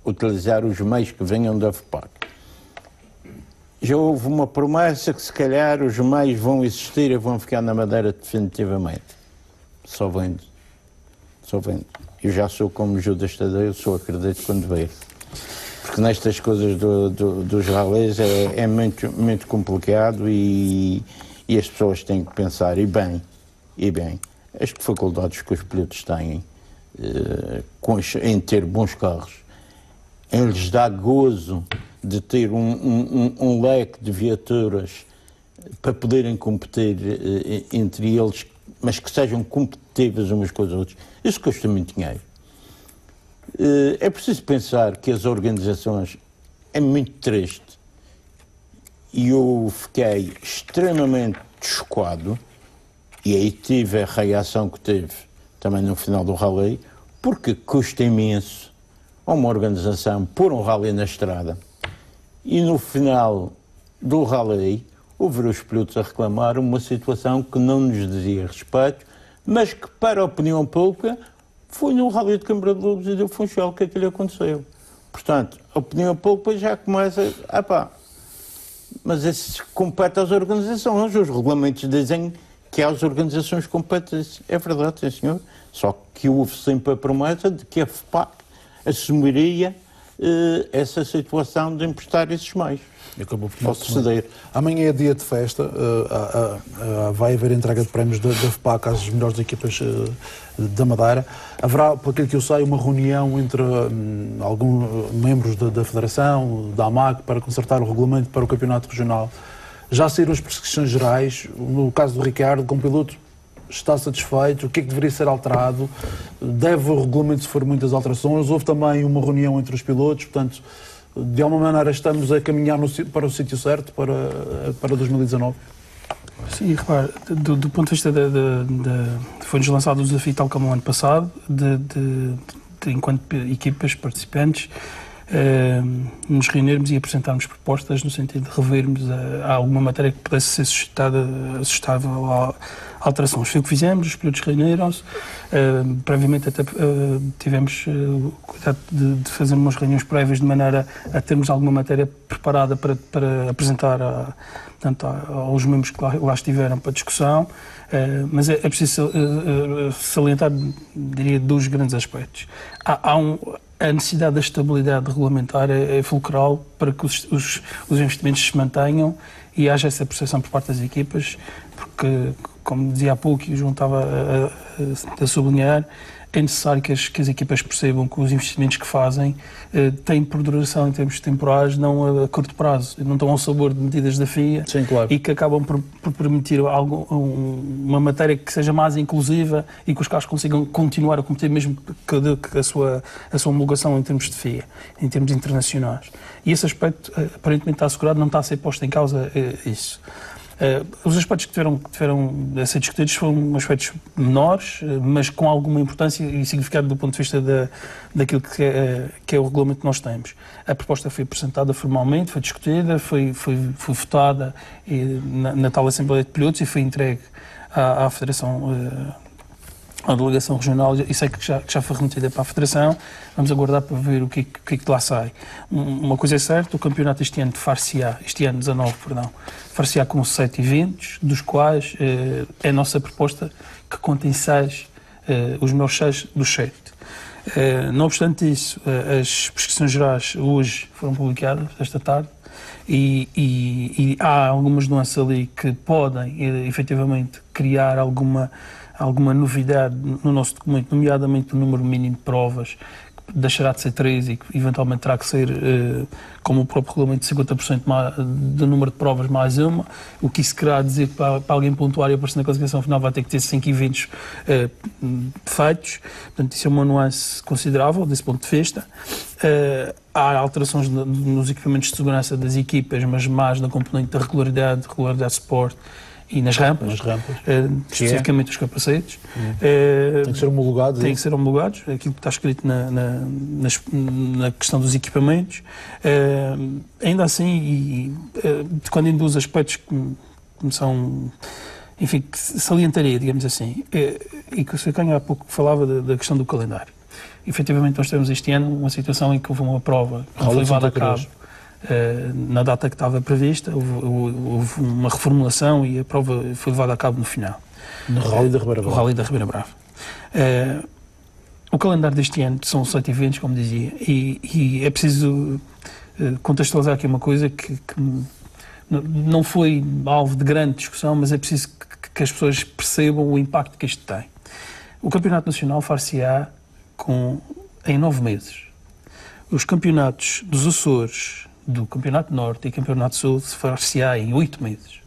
utilizar os meios que venham da FPAC. Já houve uma promessa que se calhar os meios vão existir e vão ficar na Madeira definitivamente. Só vendo. Eu já sou como Judas Tadeu, eu só acredito quando vejo. Porque nestas coisas dos rallies é muito, muito complicado e as pessoas têm que pensar, e bem, as dificuldades que os pilotos têm em ter bons carros, em lhes dar gozo de ter um leque de viaturas para poderem competir entre eles, mas que sejam competitivas umas com as outras, isso custa muito dinheiro. É preciso pensar que as organizações, é muito triste, e eu fiquei extremamente chocado, e aí tive a reação que teve também no final do rally, porque custa imenso a uma organização pôr um rally na estrada e no final do rally ouvir os pilotos a reclamar uma situação que não nos dizia respeito, mas que para a opinião pública foi no rally de Câmara de Lobos e do Funchal que aquilo aconteceu. Portanto, a opinião pública já começa mas isso compete às organizações, os regulamentos dizem que as organizações competentes. É verdade, sim senhor, só que houve sempre a promessa de que a FPAC assumiria essa situação de emprestar esses meios. Acabou por ceder. Amanhã é dia de festa, vai haver entrega de prémios da FPAC às melhores equipas da Madeira. Haverá, por aquilo que eu sei, uma reunião entre alguns membros da Federação, da AMAC, para concertar o regulamento para o campeonato regional. Já saíram as prescrições gerais. No caso do Ricardo, como piloto, está satisfeito? O que é que deveria ser alterado? Deve o regulamento sofrer muitas alterações? Houve também uma reunião entre os pilotos, portanto, de alguma maneira estamos a caminhar para o sítio certo para 2019? Sim, repare, do ponto de vista foi-nos lançado o desafio tal como o ano passado, enquanto equipas participantes, nos reunirmos e apresentarmos propostas no sentido de revermos alguma matéria que pudesse ser suscetável a alterações. Foi o que fizemos, os pilotos reuniram-se, previamente até tivemos cuidado de fazer umas reuniões prévias de maneira a termos alguma matéria preparada para apresentar portanto, aos membros que lá estiveram para discussão, mas é preciso salientar, diria, dois grandes aspectos. A necessidade da estabilidade regulamentar é fulcral para que os investimentos se mantenham e haja essa percepção por parte das equipas, porque, como dizia há pouco e o João estava a sublinhar, é necessário que as equipas percebam que os investimentos que fazem têm perduração em termos temporais, não a curto prazo, não estão ao sabor de medidas da FIA. Sim, claro. E que acabam por permitir uma matéria que seja mais inclusiva e que os carros consigam continuar a competir mesmo que a sua homologação em termos de FIA, em termos internacionais. E esse aspecto aparentemente está assegurado, não está a ser posto em causa isso. Os aspectos que tiveram a ser discutidos foram aspectos menores, mas com alguma importância e significado do ponto de vista daquilo que é o regulamento que nós temos. A proposta foi apresentada formalmente, foi discutida, foi votada na tal Assembleia de Pilotos e foi entregue à Federação, à Delegação Regional, e sei que já foi remetida para a Federação. Vamos aguardar para ver o que é que de lá sai. Uma coisa é certa, o campeonato este ano far-se-á, este ano 19, perdão, far-se-á com 7 eventos, dos quais é a nossa proposta que contém 6, os melhores 6 dos 7. Não obstante isso, as prescrições gerais hoje foram publicadas, esta tarde, e há algumas nuances ali que podem, efetivamente, criar alguma novidade no nosso documento, nomeadamente o número mínimo de provas, que deixará de ser 3 e que eventualmente terá que ser, como o próprio regulamento, 50% do número de provas mais uma, o que isso querá dizer que para alguém pontuar e aparecer na classificação final vai ter que ter 5 eventos feitos. Portanto, isso é uma nuance considerável desse ponto de vista. Há alterações nos equipamentos de segurança das equipas, mas mais na componente da regularidade de suporte, e nas rampas, especificamente os capacetes. Tem que ser homologados? Tem que ser homologados, aquilo que está escrito na questão dos equipamentos. Ainda assim, quando em dois aspectos que são, enfim, que salientaria, digamos assim, e que o Sr. Canho há pouco falava da questão do calendário. Efetivamente, nós temos este ano uma situação em que houve uma prova que foi levada a cabo na data que estava prevista, houve uma reformulação e a prova foi levada a cabo no final. No Rally da Ribeira Brava. O Rally da Ribeira Brava. O calendário deste ano são 7 eventos, como dizia, e é preciso contextualizar aqui uma coisa que não foi alvo de grande discussão, mas é preciso que as pessoas percebam o impacto que isto tem. O Campeonato Nacional far-se-á em 9 meses. Os campeonatos dos Açores, do Campeonato Norte e Campeonato Sul se far-se-á em 8 meses.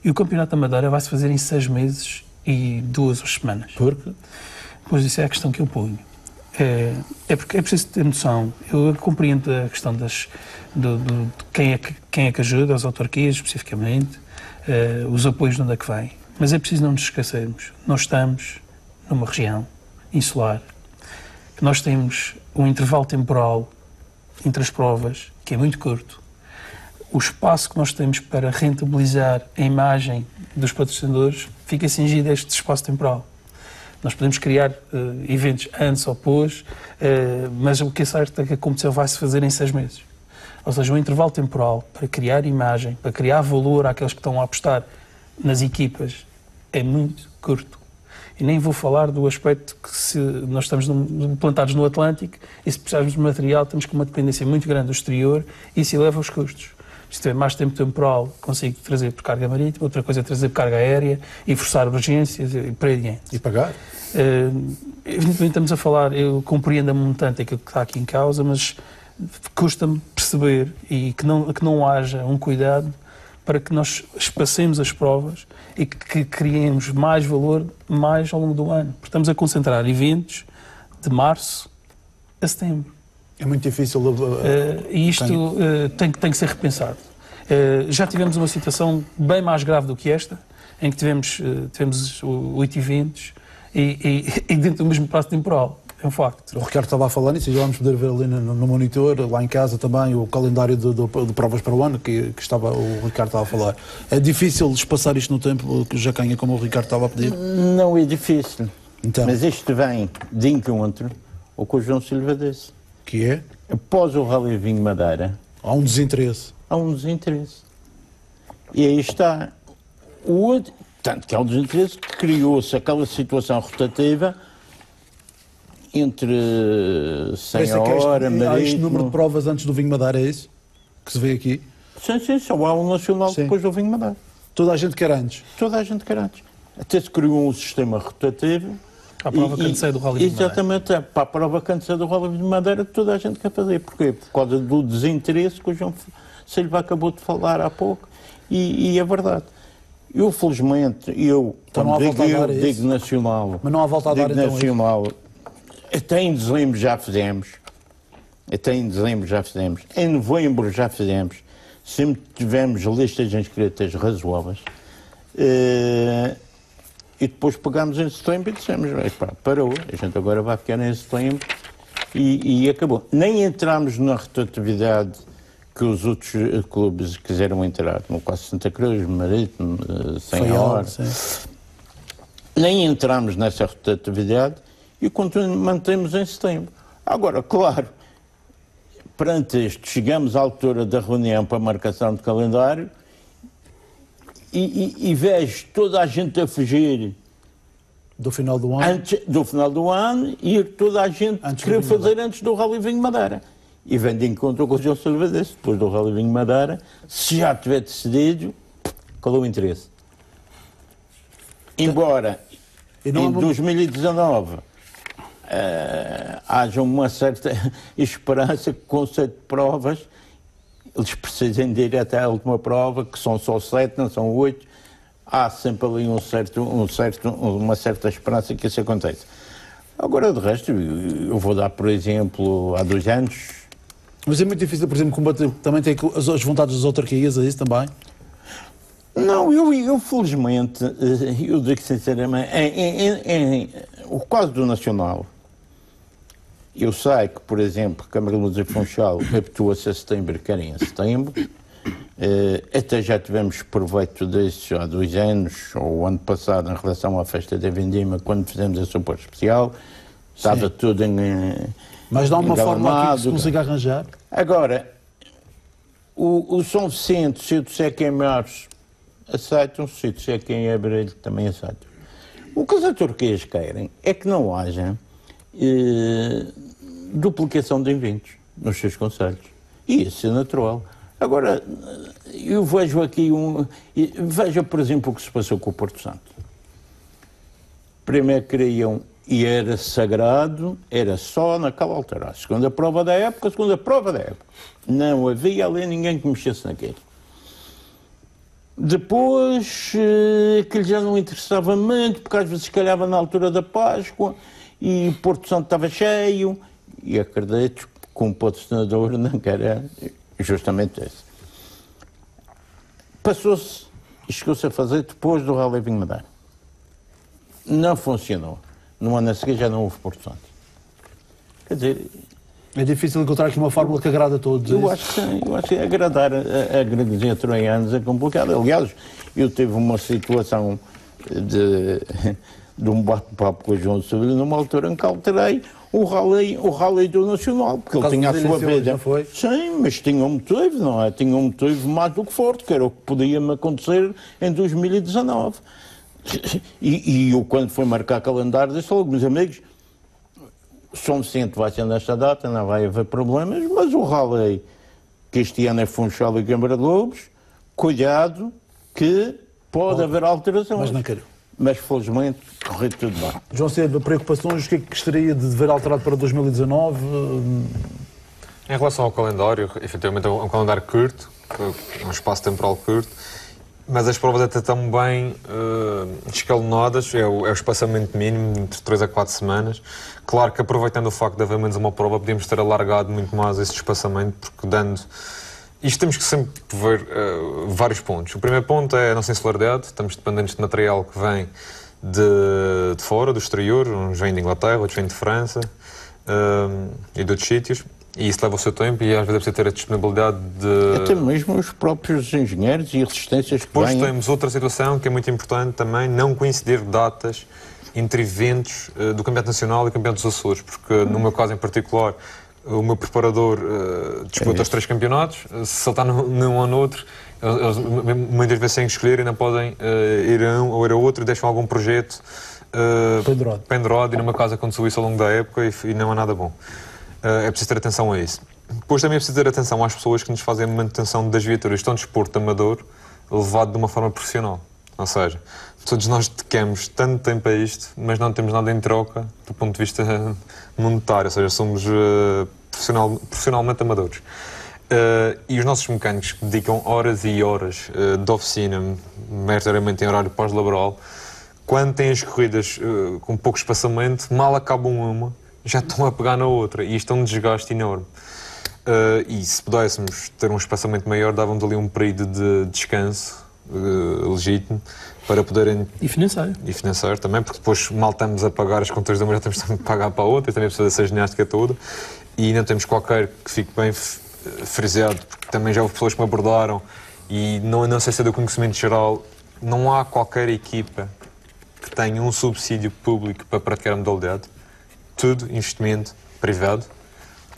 E o Campeonato da Madeira vai-se fazer em 6 meses e 2 semanas. Por quê? Pois isso é a questão que eu ponho. É porque é preciso ter noção. Eu compreendo a questão de quem é que ajuda, as autarquias especificamente, os apoios de onde é que vêm. Mas é preciso não nos esquecermos. Nós estamos numa região insular, que nós temos um intervalo temporal entre as provas que é muito curto. O espaço que nós temos para rentabilizar a imagem dos patrocinadores fica cingido a este espaço temporal. Nós podemos criar eventos antes ou depois, mas o que é certo é que a competição vai-se fazer em 6 meses. Ou seja, um intervalo temporal para criar imagem, para criar valor àqueles que estão a apostar nas equipas, é muito curto. E nem vou falar do aspecto que se nós estamos plantados no Atlântico e se precisarmos de material temos uma dependência muito grande do exterior e isso eleva os custos. Se tiver mais tempo temporal, consigo trazer por carga marítima, outra coisa é trazer por carga aérea e forçar urgências e por aí adiante. E pagar? Evidentemente estamos a falar, eu compreendo a montante aquilo que está aqui em causa, mas custa-me perceber e que não haja um cuidado para que nós espacemos as provas e que criemos mais valor mais ao longo do ano. Porque estamos a concentrar eventos de março a setembro. É muito difícil. E isto tem que ser repensado. Já tivemos uma situação bem mais grave do que esta, em que tivemos 8 eventos e dentro do mesmo prazo temporal. É um facto. O Ricardo estava a falar nisso e já vamos poder ver ali no monitor, lá em casa também, o calendário de provas para o ano que o Ricardo estava a falar. É difícil espaçar isto no tempo, que já canha, como o Ricardo estava a pedir? Não é difícil. Então. Mas isto vem de encontro ao que o João Silva disse. Que é? Após o Rally Vinho Madeira... Há um desinteresse. Há um desinteresse. E aí está. Tanto que há um desinteresse que criou-se aquela situação rotativa entre 100 horas, Há este número de provas antes do Vinho Madeira, é isso? Que se vê aqui? Sim, só há um nacional depois do Vinho Madeira. Toda a gente quer antes? Toda a gente quer antes. Até se criou um sistema rotativo. Para a prova canseira do Rally Vinho Madeira. Exatamente, para a prova canseira do Rally Vinho Madeira toda a gente quer fazer. Porquê? Por causa do desinteresse que o João Silva acabou de falar há pouco. E é verdade. Eu, felizmente, então, digo nacional. Mas não há volta a dar então nacional. Até em dezembro já fizemos. Em novembro já fizemos. Sempre tivemos listas de inscritas razoáveis. E depois pegámos em setembro e dissemos, parou, a gente agora vai ficar em setembro e acabou. Nem entramos na rotatividade que os outros clubes quiseram entrar, no caso de Santa Cruz, Marítimo, 100 horas. Nem entramos nessa rotatividade e mantemos em setembro. Agora, claro, perante isto, chegamos à altura da reunião para a marcação de calendário e vejo toda a gente a fugir do final do ano, do final do ano e toda a gente querer fazer antes do Rally Vinho Madeira. E vem de encontro com o João Silva desse, depois do Rally Vinho Madeira, se já tiver decidido, qual é o interesse? Embora em 2019 haja uma certa esperança que com 7 provas eles precisem de ir até a última prova, que são só 7, não são 8, há sempre ali uma certa esperança que isso aconteça. Agora, de resto, eu vou dar, por exemplo, há 2 anos... Mas é muito difícil, por exemplo, combater, também tem as vontades das autarquias, é isso também? Não, eu felizmente, eu digo sinceramente, o caso do Nacional, eu sei que, por exemplo, a Câmara de Luz e Funchal habituou-se a setembro, querem em setembro, até já tivemos proveito disso há 2 anos, ou o ano passado, em relação à festa da Vindima, quando fizemos a sopa especial, estava tudo em... Mas dá uma forma aqui que se consiga arranjar? Agora, o São Vicente, se eu disser que é Março, aceitam, se eu disser que é Abril, também aceitam. O que as autarquias querem é que não haja duplicação de eventos nos seus concelhos. E isso é natural. Agora, eu vejo aqui veja, por exemplo, o que se passou com o Porto Santo. Primeiro queriam, e era sagrado, era só naquela altura. A segunda prova da época. Não havia ali ninguém que mexesse naquilo. Depois, aquilo já não interessava muito, porque às vezes calhava na altura da Páscoa, e o Porto Santo estava cheio, e acredito que o patrocinador não queria justamente isso. Passou-se e chegou-se a fazer depois do Rally Vinho Madeira. Não funcionou. No ano a seguir já não houve Porto Santo. Quer dizer... É difícil encontrar aqui uma fórmula que agrada a todos. Eu acho que agradar a greguesia troianos é complicado. Aliás, eu tive uma situação de um bate-papo com o João Silva numa altura em que alterei o rally do Nacional, porque ele tinha a sua vida. Sim, mas tinha um motivo, não é? Tinha um motivo mais do que forte, que era o que podia me acontecer em 2019. E eu, quando fui marcar calendário, disse logo, meus amigos, São Vicente vai ser nesta data, não vai haver problemas, mas o rally, que este ano é Funchal e Câmara de Lobos, cuidado que pode haver alterações. Mas não quero. Mas, felizmente, correu tudo bem. João Silva, preocupações, o que é que gostaria de ver alterado para 2019? Em relação ao calendário, efetivamente é um calendário curto, um espaço temporal curto, mas as provas até estão bem escalonadas, é o espaçamento mínimo, entre 3 a 4 semanas. Claro que aproveitando o facto de haver menos uma prova, podíamos ter alargado muito mais esse espaçamento, porque dando... Isto temos que sempre ver vários pontos. O primeiro ponto é a nossa insularidade, estamos dependentes de material que vem de fora, do exterior, uns vêm de Inglaterra, outros vêm de França e de outros sítios. E isso leva o seu tempo e às vezes é preciso ter a disponibilidade de... Até mesmo os próprios engenheiros e resistências que Depois vêm... temos outra situação que é muito importante também, não coincidir datas entre eventos do Campeonato Nacional e do Campeonato dos Açores, porque no meu caso em particular, o meu preparador disputa os 3 campeonatos, se ele está num ou no outro, eles muitas vezes têm que escolher e não podem ir a um ou ir a outro e deixam algum projeto pendurado e no meu caso aconteceu isso ao longo da época e não é nada bom. É preciso ter atenção a isso. Depois também é preciso ter atenção às pessoas que nos fazem a manutenção das viaturas. Isto é um desporto amador levado de uma forma profissional. Ou seja, todos nós dedicamos tanto tempo a isto, mas não temos nada em troca do ponto de vista monetário. Ou seja, somos profissionalmente amadores. E os nossos mecânicos que dedicam horas e horas de oficina, maioritariamente em horário pós-laboral, quando têm as corridas com pouco espaçamento, mal acabam uma, já estão a pegar na outra, e isto é um desgaste enorme. E se pudéssemos ter um espaçamento maior, dávamos ali um período de descanso legítimo para poderem... E financeiro. E financeiro também, porque depois mal estamos a pagar as contas de uma, já temos de pagar para a outra, e também precisa dessa ginástica toda, e não temos qualquer que fique bem friseado, porque também já houve pessoas que me abordaram, e não sei se é do conhecimento geral, não há qualquer equipa que tenha um subsídio público para praticar a modalidade. Tudo investimento privado,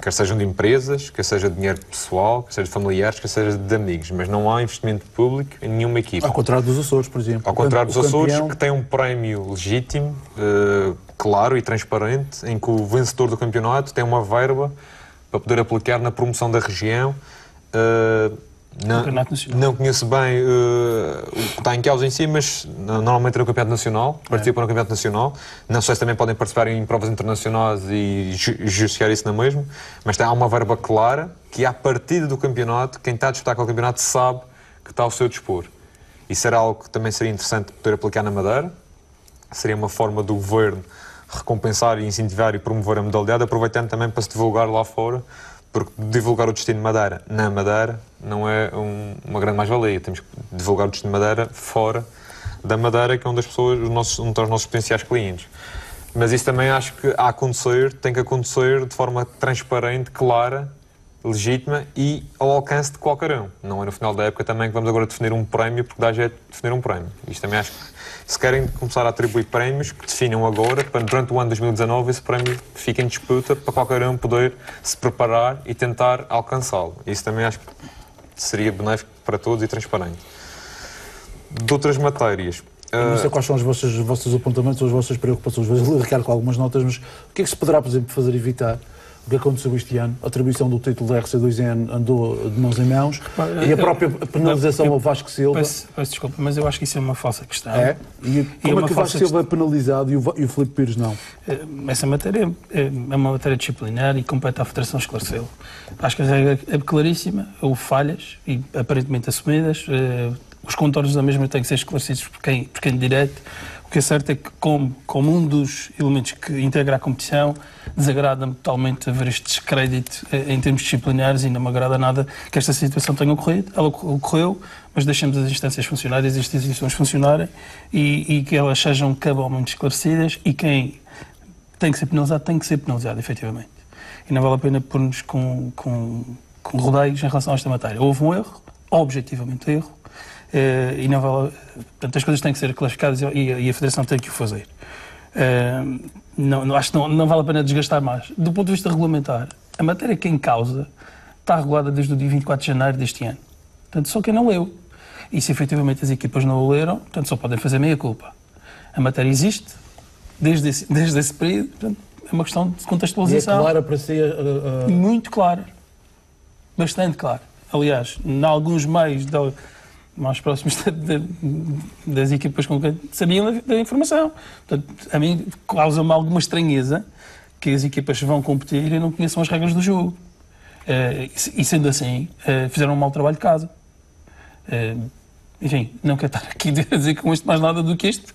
quer sejam de empresas, quer seja de dinheiro pessoal, quer seja de familiares, quer seja de amigos, mas não há investimento público em nenhuma equipa. Ao contrário dos Açores, por exemplo. Ao contrário dos Açores, que tem um prémio legítimo, claro e transparente, em que o vencedor do campeonato tem uma verba para poder aplicar na promoção da região. Não conheço bem o que está em causa em si, mas normalmente é no Campeonato Nacional, participam no Campeonato Nacional. Não sei se também podem participar em provas internacionais e justificar isso na mesma, mas há uma verba clara que, à partida do campeonato, quem está a disputar aquele campeonato sabe que está ao seu dispor. Isso era algo que também seria interessante poder aplicar na Madeira. Seria uma forma do Governo recompensar, incentivar e promover a modalidade, aproveitando também para se divulgar lá fora, porque divulgar o destino de Madeira na Madeira não é uma grande mais-valia. Temos que divulgar o destino de Madeira fora da Madeira, que é onde as pessoas, um dos nossos potenciais clientes. Mas isso também acho que tem que acontecer de forma transparente, clara, legítima e ao alcance de qualquer um. Não é no final da época também que vamos agora definir um prémio, porque dá jeito de definir um prémio. Isto também acho que, se querem começar a atribuir prémios, que definam agora, para durante o ano de 2019 esse prémio fique em disputa para qualquer um poder se preparar e tentar alcançá-lo. Isso também acho que seria benéfico para todos e transparente. De outras matérias... Não sei quais são os vossos apontamentos ou as vossas preocupações. Vou arrancar com algumas notas, mas o que é que se poderá, por exemplo, fazer evitar o que aconteceu este ano? A atribuição do título da RC2N andou de mãos em mãos e a própria penalização ao Vasco Silva. Peço desculpa, mas eu acho que isso é uma falsa questão. É? E como é que o Vasco Silva é penalizado e o Filipe Pires não? Essa matéria é uma matéria disciplinar e compete à Federação esclarecê-lo. Acho que a regra é claríssima, houve falhas e aparentemente assumidas. Os contornos da mesma têm que ser esclarecidos por quem de direito. O que é certo é que, como um dos elementos que integra a competição, desagrada-me totalmente haver este descrédito em termos disciplinares e não me agrada nada que esta situação tenha ocorrido. Ela ocorreu, mas deixemos as instâncias funcionarem, as instituições funcionarem e que elas sejam cabalmente esclarecidas e quem tem que ser penalizado, efetivamente. E não vale a pena pôr-nos com rodeios em relação a esta matéria. Houve um erro, objetivamente erro, e não vale, portanto, as coisas têm que ser classificadas e a Federação tem que o fazer. Acho que não vale a pena desgastar mais. Do ponto de vista regulamentar, a matéria que em causa está regulada desde o dia 24 de janeiro deste ano. Portanto, só quem não leu. E se efetivamente as equipas não o leram, portanto, só podem fazer meia culpa. A matéria existe desde esse período, portanto, é uma questão de contextualização. E é clara para si? Muito clara. Bastante clara. Aliás, em alguns meios mais próximos das equipas com quem sabiam da informação. Portanto, a mim causa-me alguma estranheza que as equipas vão competir e não conheçam as regras do jogo. E sendo assim, fizeram um mau trabalho de casa. Enfim, não quero estar aqui a dizer com isto mais nada do que isto,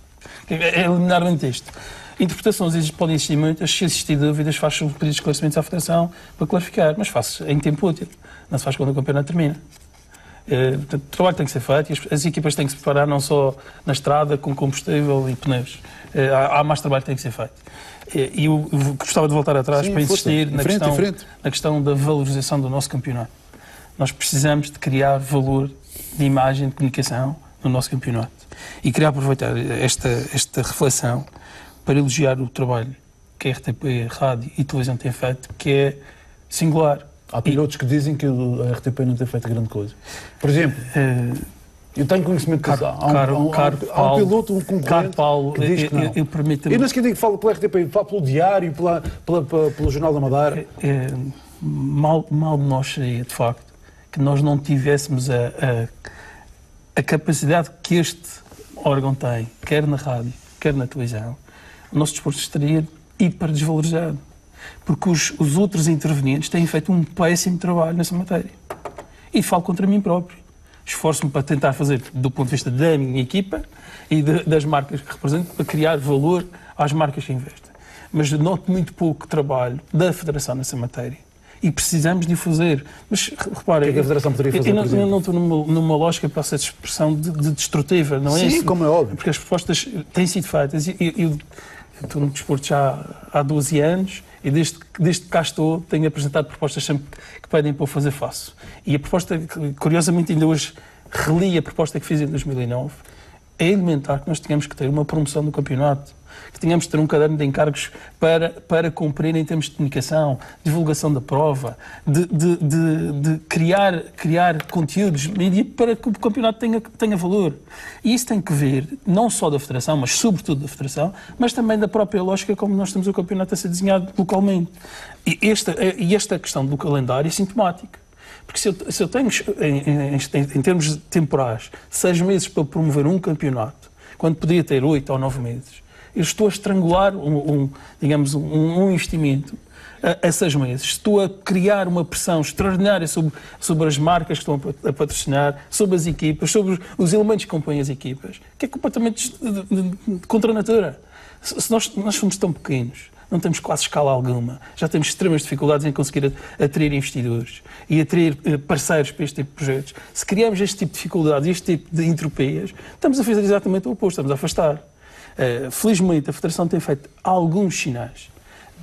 é eliminarmente isto. Interpretações podem existir muitas, se existir dúvidas, faço um pedido de esclarecimentos à Federação para clarificar, mas faço em tempo útil, não se faz quando o campeonato termina. Portanto, o trabalho tem que ser feito e as equipas têm que se preparar não só na estrada, com combustível e pneus. Há mais trabalho que tem que ser feito. E eu gostava de voltar atrás para insistir na questão da valorização do nosso campeonato. Nós precisamos de criar valor de imagem, de comunicação no nosso campeonato. E queria aproveitar esta reflexão para elogiar o trabalho que a RTP, Rádio e Televisão têm feito, que é singular. Há pilotos que dizem que a RTP não tem feito grande coisa. Por exemplo, eu tenho conhecimento que há um piloto, um concorrente, que diz que não. Eu não sei quem fala pela RTP, fala pelo Diário, pelo Jornal da Madeira. Mal de nós seria, de facto, que nós não tivéssemos a capacidade que este órgão tem, quer na rádio, quer na televisão. O nosso desporto estaria hiper desvalorizado. Porque os outros intervenientes têm feito um péssimo trabalho nessa matéria. E falo contra mim próprio. Esforço-me para tentar fazer, do ponto de vista da minha equipa e das marcas que represento, para criar valor às marcas que investem. Mas noto muito pouco trabalho da Federação nessa matéria. E precisamos de o fazer. Mas reparem, o que é que a Federação poderia fazer, eu não estou numa lógica para essa expressão de destrutiva, não é isso? Sim, como é óbvio. Porque as propostas têm sido feitas. Eu estou no desporto já há 12 anos e desde que cá estou tenho apresentado propostas sempre que pedem para eu fazer face. E a proposta, curiosamente ainda hoje reli a proposta que fiz em 2009, é elementar que nós tenhamos que ter uma promoção do campeonato, que tenhamos que ter um caderno de encargos para cumprir em termos de comunicação, divulgação da prova, de criar conteúdos mídia para que o campeonato tenha valor. E isso tem que vir não só da Federação, mas sobretudo da Federação, mas também da própria lógica como nós temos o campeonato a ser desenhado localmente. E esta questão do calendário é sintomática. Porque se eu tenho, em termos temporais, 6 meses para promover um campeonato, quando poderia ter 8 ou 9 meses, eu estou a estrangular um investimento a 6 meses. Estou a criar uma pressão extraordinária sobre as marcas que estão a patrocinar, sobre as equipas, sobre os elementos que compõem as equipas, que é completamente contra a natura. Se nós somos tão pequenos, não temos quase escala alguma, já temos extremas dificuldades em conseguir atrair investidores e atrair parceiros para este tipo de projetos. Se criamos este tipo de dificuldades e este tipo de entropeias, estamos a fazer exatamente o oposto, estamos a afastar. Felizmente, a Federação tem feito alguns sinais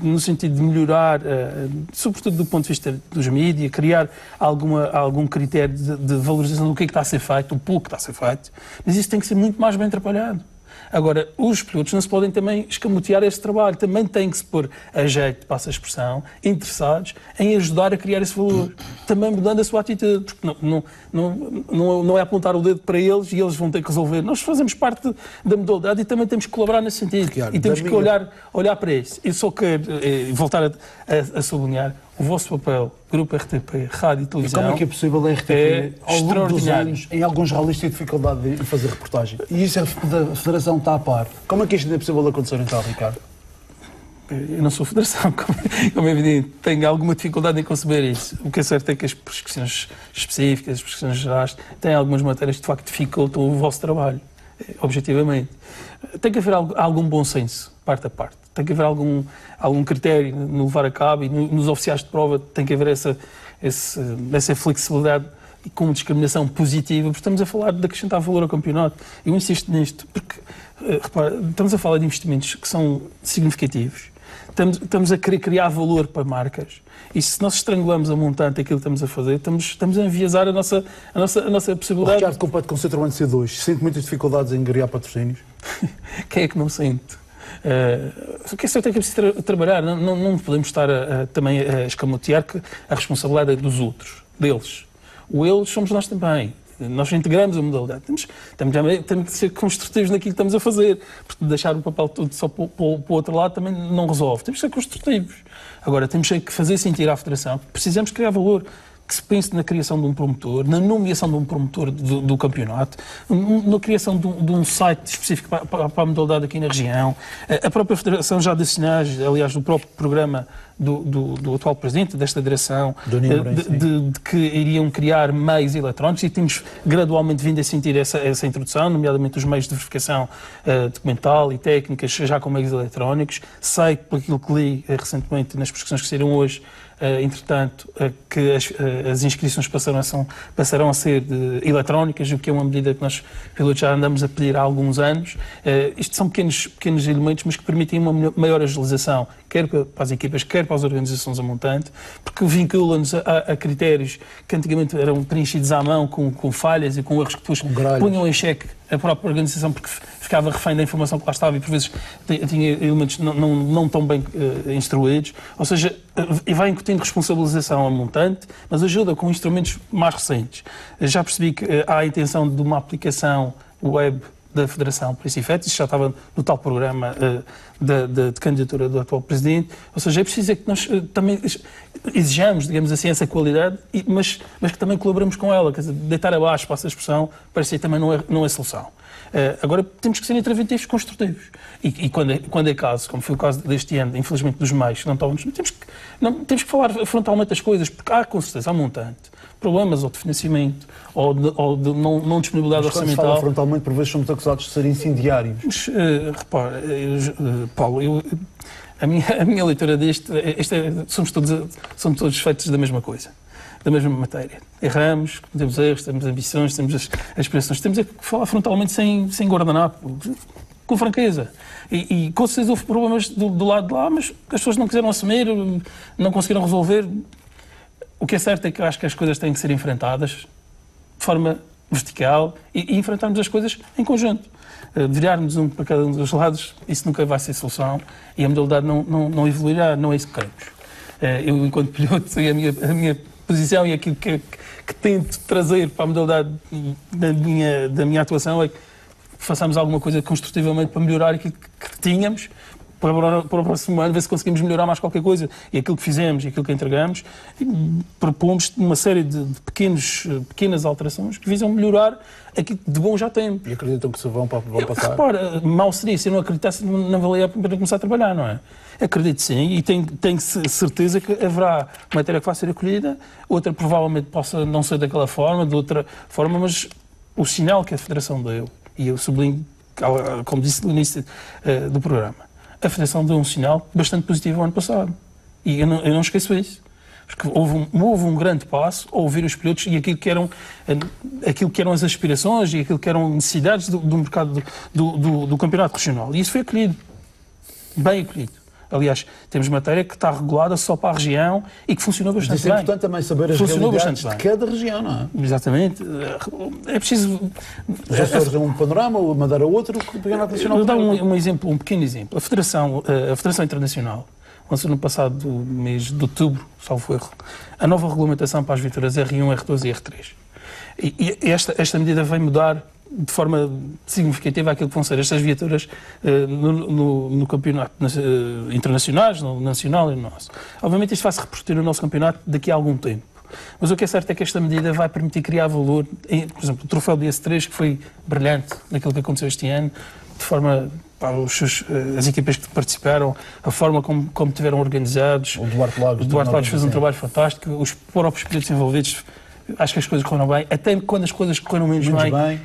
no sentido de melhorar, sobretudo do ponto de vista dos mídias, criar algum critério de valorização do que está a ser feito, o pouco que está a ser feito, mas isso tem que ser muito mais bem trabalhado. Agora, os pilotos não se podem também escamotear esse trabalho, também têm que se pôr a jeito, passa a expressão, interessados em ajudar a criar esse valor, também mudando a sua atitude, porque não é apontar o dedo para eles e eles vão ter que resolver. Nós fazemos parte da modalidade e também temos que colaborar nesse sentido, e temos que olhar para isso. Eu só quero voltar a sublinhar o vosso papel, Grupo RTP, Rádio e Televisão. E como é que é possível a RTP, ao longo dos anos, em alguns rallies, ter dificuldade em fazer reportagem? E isso a Federação está a par. Como é que isto é possível acontecer então, Ricardo? Eu não sou Federação, como é evidente. Tenho alguma dificuldade em conceber isso. O que é certo é que as prescrições específicas, as prescrições gerais, têm algumas matérias que de facto dificultam o vosso trabalho, objetivamente. Tem que haver algum bom senso, parte a parte. Tem que haver algum critério no levar a cabo e nos oficiais de prova tem que haver essa flexibilidade e com discriminação positiva, porque estamos a falar de acrescentar valor ao campeonato. Eu insisto nisto, porque, repara, estamos a falar de investimentos que são significativos. Estamos a querer criar valor para marcas. E se nós estrangulamos a montante aquilo que estamos a fazer, estamos a enviesar a nossa possibilidade. O Ricardo compete com o Citroën C2. Sente muitas dificuldades em criar patrocínios? Quem é que não sente? O que é certo é que é preciso trabalhar. Não podemos estar também a escamotear que a responsabilidade é dos outros, deles. O eles somos nós também. Nós integramos a modalidade. Temos que ser construtivos naquilo que estamos a fazer, porque deixar o papel todo só para o outro lado também não resolve. Temos que ser construtivos. Agora, temos que fazer sentir à Federação que precisamos criar valor, que se pense na criação de um promotor, na nomeação de um promotor do campeonato, na criação de um site específico para a modalidade aqui na região. A própria Federação já deu sinais, aliás, do próprio programa do atual Presidente desta direção, de que iriam criar meios eletrónicos, e temos gradualmente vindo a sentir essa introdução, nomeadamente os meios de verificação documental e técnicas já com meios eletrónicos. Sei, por aquilo que li recentemente nas pesquisas que saíram hoje, entretanto, que as inscrições passarão a ser eletrónicas, o que é uma medida que nós, pilotos, já andamos a pedir há alguns anos. Isto são pequenos elementos, mas que permitem uma maior agilização, quer para as equipas, quer para as organizações a montante, porque vinculam-nos a critérios que antigamente eram preenchidos à mão, com falhas e com erros que depois punham em xeque a própria organização, porque ficava refém da informação que lá estava e por vezes tinha elementos não tão bem instruídos. Ou seja, vai incutindo responsabilização a montante, mas ajuda com instrumentos mais recentes. Já percebi que há a intenção de uma aplicação web da Federação para esse efeito. Isso já estava no tal programa de candidatura do atual Presidente. Ou seja, é preciso que nós também exijamos, digamos assim, essa qualidade, mas que também colaboramos com ela. Quer dizer, deitar abaixo, passa a expressão, parece que também não é solução. Agora, temos que ser interventivos, construtivos. E quando é caso, como foi o caso deste ano, infelizmente, dos meios, temos que falar frontalmente das coisas, porque há, com certeza, há montante problemas ou de financiamento ou de não disponibilidade orçamental. Mas quando se fala frontalmente, por vezes somos acusados de ser incendiários. Mas, repara, Paulo, a minha leitura somos todos feitos da mesma coisa, da mesma matéria. Erramos, temos erros, temos ambições, temos as aspirações. Temos que falar frontalmente sem guardanapo, com franqueza. E com certeza houve problemas do lado de lá, mas as pessoas não quiseram assumir, não conseguiram resolver. O que é certo é que eu acho que as coisas têm que ser enfrentadas de forma vertical e enfrentarmos as coisas em conjunto. Virarmos para cada um dos lados, isso nunca vai ser solução e a modalidade não evoluirá, não é isso que queremos. Eu, enquanto piloto, a minha posição e aquilo que tento trazer para a modalidade da minha atuação é que façamos alguma coisa construtivamente para melhorar aquilo que tínhamos, para o próximo ano, ver se conseguimos melhorar mais qualquer coisa. E aquilo que fizemos e aquilo que entregamos, propomos uma série de pequenas alterações que visam melhorar aquilo que de bom já temos. E acreditam que se vão passar? Repara, mal seria se eu não acreditasse, não valia a pena começar a trabalhar, não é? Acredito sim, e tenho certeza que haverá matéria que vai ser acolhida, outra provavelmente possa não ser daquela forma, de outra forma, mas o sinal que a Federação deu, e eu sublinho, como disse no início do programa, a Federação deu um sinal bastante positivo o ano passado. E eu não esqueço isso. Porque houve um grande passo a ouvir os pilotos e aquilo que eram as aspirações e aquilo que eram necessidades do mercado do campeonato regional. E isso foi acolhido. Bem acolhido. Aliás, temos matéria que está regulada só para a região e que funcionou bastante bem. É importante também saber as realidades de cada região, não é? Exatamente. É preciso... Já surge um panorama, ou mandar a outro, o campeonato nacional... Vou dar um pequeno exemplo. A Federação Internacional lançou no passado mês de outubro, salvo erro, a nova regulamentação para as viaturas R1, R2 e R3. E esta medida vai mudar de forma significativa aquilo que vão ser estas viaturas no campeonato internacionais, no nacional e no nosso. Obviamente isto vai-se repercutir no nosso campeonato daqui a algum tempo. Mas o que é certo é que esta medida vai permitir criar valor, por exemplo, o troféu de S3, que foi brilhante naquilo que aconteceu este ano, de forma para as equipas que participaram, a forma como tiveram organizados. O Duarte Lagos fez um trabalho fantástico, os próprios pilotos envolvidos. Acho que as coisas correram bem, até quando as coisas correram menos bem,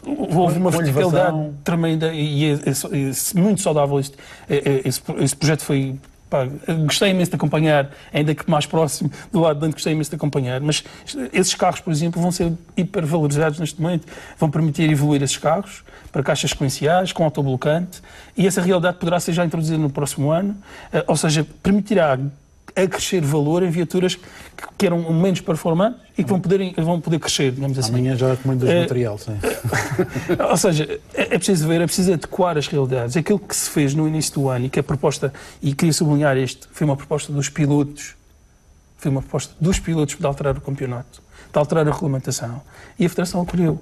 houve uma verticalidade tremenda e é muito saudável. Esse projeto foi... gostei imenso de acompanhar, ainda que mais próximo do lado de onde gostei imenso de acompanhar, mas esses carros, por exemplo, vão ser hipervalorizados neste momento, vão permitir evoluir esses carros para caixas sequenciais, com autoblocante, e essa realidade poderá ser já introduzida no próximo ano, ou seja, permitirá acrescer valor em viaturas que eram menos performantes e que vão poder crescer, digamos assim. Amanhã já recomendo esse material, sim. Ou seja, é preciso ver, é preciso adequar as realidades. Aquilo que se fez no início do ano e que a proposta, e queria sublinhar foi uma proposta dos pilotos, foi uma proposta dos pilotos de alterar o campeonato, de alterar a regulamentação, e a Federação acolheu,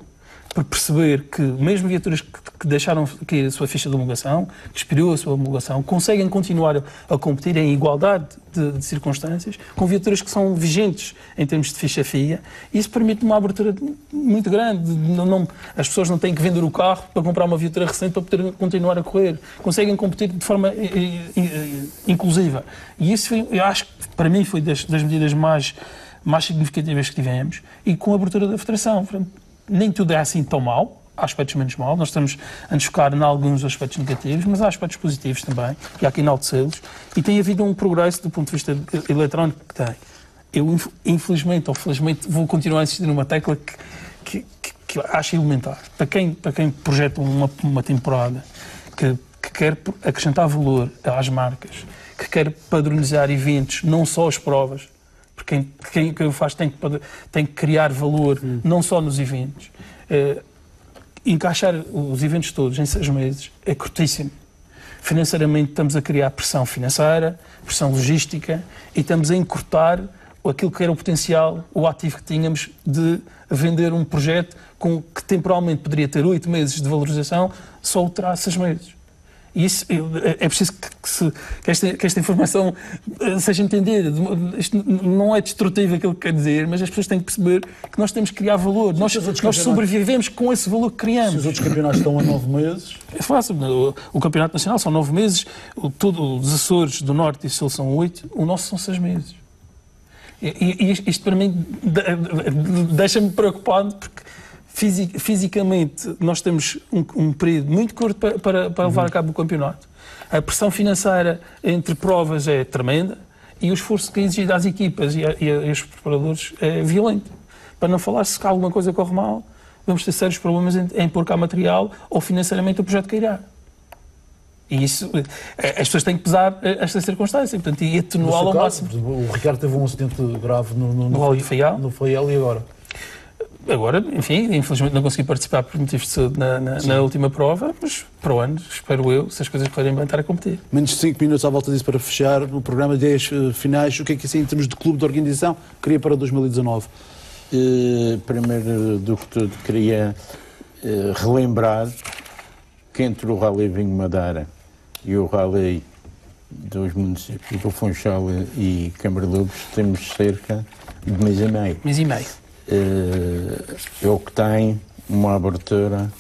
por perceber que mesmo viaturas que deixaram cair a sua ficha de homologação, que expirou a sua homologação, conseguem continuar a competir em igualdade de circunstâncias com viaturas que são vigentes em termos de ficha FIA. Isso permite uma abertura muito grande. As pessoas não têm que vender o carro para comprar uma viatura recente para poder continuar a correr. Conseguem competir de forma inclusiva. E isso, eu acho que, para mim, foi das medidas mais significativas que tivemos, e com a abertura da Federação. Nem tudo é assim tão mau, há aspectos menos maus, nós estamos a nos focar em alguns aspectos negativos, mas há aspectos positivos também, e há que enaltecê-los, e tem havido um progresso do ponto de vista eletrónico que tem. Eu, infelizmente ou felizmente, vou continuar a insistir numa tecla que acho elementar. Para quem projeta uma temporada que quer acrescentar valor às marcas, que quer padronizar eventos, não só as provas, porque quem o faz tem que criar valor, não só nos eventos. Encaixar os eventos todos em 6 meses é curtíssimo. Financeiramente estamos a criar pressão financeira, pressão logística, e estamos a encurtar aquilo que era o potencial, o ativo que tínhamos de vender um projeto que temporalmente poderia ter 8 meses de valorização, só o terá 6 meses. E isso, é preciso que esta informação seja entendida. Isto não é destrutivo aquilo que quer dizer, mas as pessoas têm que perceber que nós temos que criar valor. Nós sobrevivemos com esse valor que criamos. Se os outros campeonatos estão a 9 meses... É fácil. O Campeonato Nacional são 9 meses, os Açores do Norte e Sul são 8, o nosso são 6 meses. E isto para mim deixa-me preocupado, porque fisicamente nós temos um período muito curto para levar a cabo o campeonato. A pressão financeira entre provas é tremenda e o esforço que é exigido às equipas e aos preparadores é violento. Para não falar, se alguma coisa corre mal, vamos ter sérios problemas em pôr cá material, ou financeiramente o projeto cairá. E isso, as pessoas têm que pesar esta circunstância, portanto, e atenuá-la ao máximo. O Ricardo teve um acidente grave no Faial, e agora? Agora, enfim, infelizmente não consegui participar por motivos de saúde na última prova, mas para o ano, espero eu, se as coisas correrem bem, estar a competir. Menos de 5 minutos à volta disso para fechar o programa, 10 finais. O que é que, assim, em termos de clube de organização, queria para 2019? Primeiro do que tudo, queria relembrar que entre o Rally Vinho Madeira e o Rally dos municípios do Funchal e Camarlubes temos cerca de mês e meio. Mês e meio. É o que tem uma abertura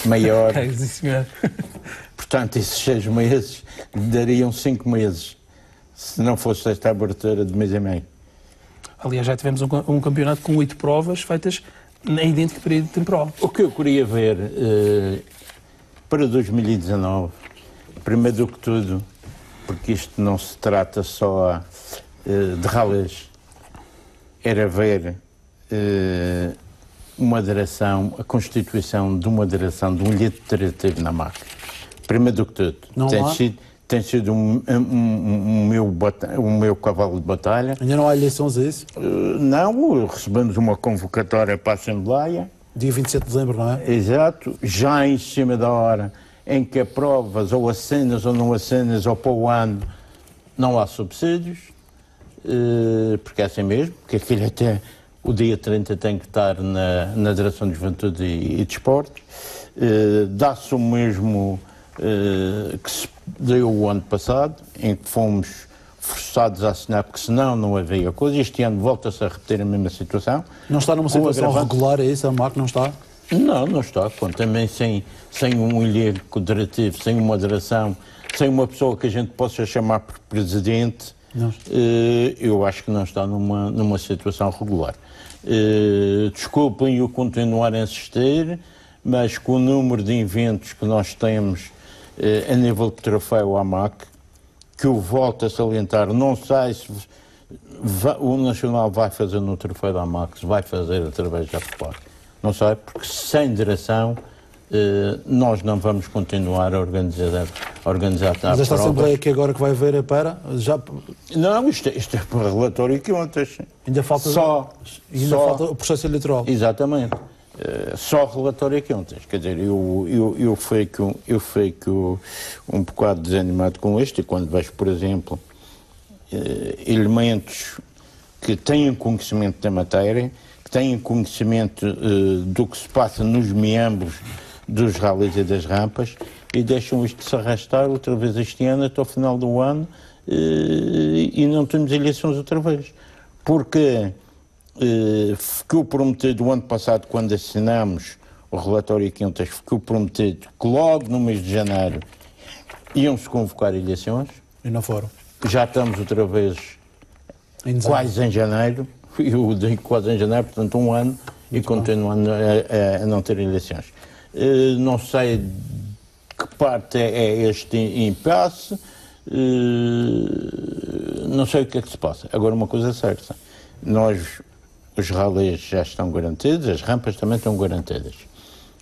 maior. É, sim, senhor. Portanto, esses 6 meses dariam 5 meses, se não fosse esta abertura de mês e meio. Aliás, já tivemos um campeonato com 8 provas feitas em idêntico período temporal. O que eu queria ver para 2019, primeiro do que tudo, porque isto não se trata só de rallies, era ver uma direção, a constituição de uma direção, de um líder na marca. Primeiro do que tudo, tem sido o meu cavalo de batalha. Ainda não há eleições a isso? Não, recebemos uma convocatória para a Assembleia. Dia 27 de dezembro, não é? Exato, já em cima da hora em que a provas ou acenas ou não acenas ou para o ano não há subsídios, porque é assim mesmo, porque aquilo até o dia 30 tem que estar na Direção de Juventude e Desporto. Dá-se o mesmo que se deu o ano passado, em que fomos forçados a assinar, porque senão não havia coisa. Este ano volta-se a repetir a mesma situação. Não está numa situação regular, é isso? A MAC não está? Não está. Também sem um elenco diretivo, sem uma direção, sem uma pessoa que a gente possa chamar por presidente, eu acho que não está numa situação regular. Desculpem eu continuar a insistir, mas com o número de eventos que nós temos a nível de troféu AMAC, que eu volto a salientar, não sei se o Nacional vai fazer no troféu da AMAC, se vai fazer através da Popular. Não sei, porque sem direção nós não vamos continuar a organizar Mas esta Assembleia que agora que vai haver é para? Já... Não, isto é para o relatório que ontem. Ainda falta falta o processo eleitoral. Exatamente. Só relatório que ontem. Quer dizer, eu fico um bocado desanimado com isto, e quando vejo, por exemplo, elementos que tenham conhecimento da matéria, que tenham conhecimento do que se passa nos meandros dos rallies e das rampas, e deixam isto se arrastar outra vez este ano, até o final do ano, e não temos eleições outra vez. Porque ficou prometido o ano passado, quando assinamos o relatório Quintas, ficou prometido que logo no mês de janeiro iam-se convocar eleições. E não foram. Já estamos outra vez quase em janeiro, eu digo quase em janeiro, portanto um ano, e continuando a não ter eleições. Não sei que parte é este impasse, não sei o que é que se passa. Agora, uma coisa é certa, os rallies já estão garantidos, as rampas também estão garantidas,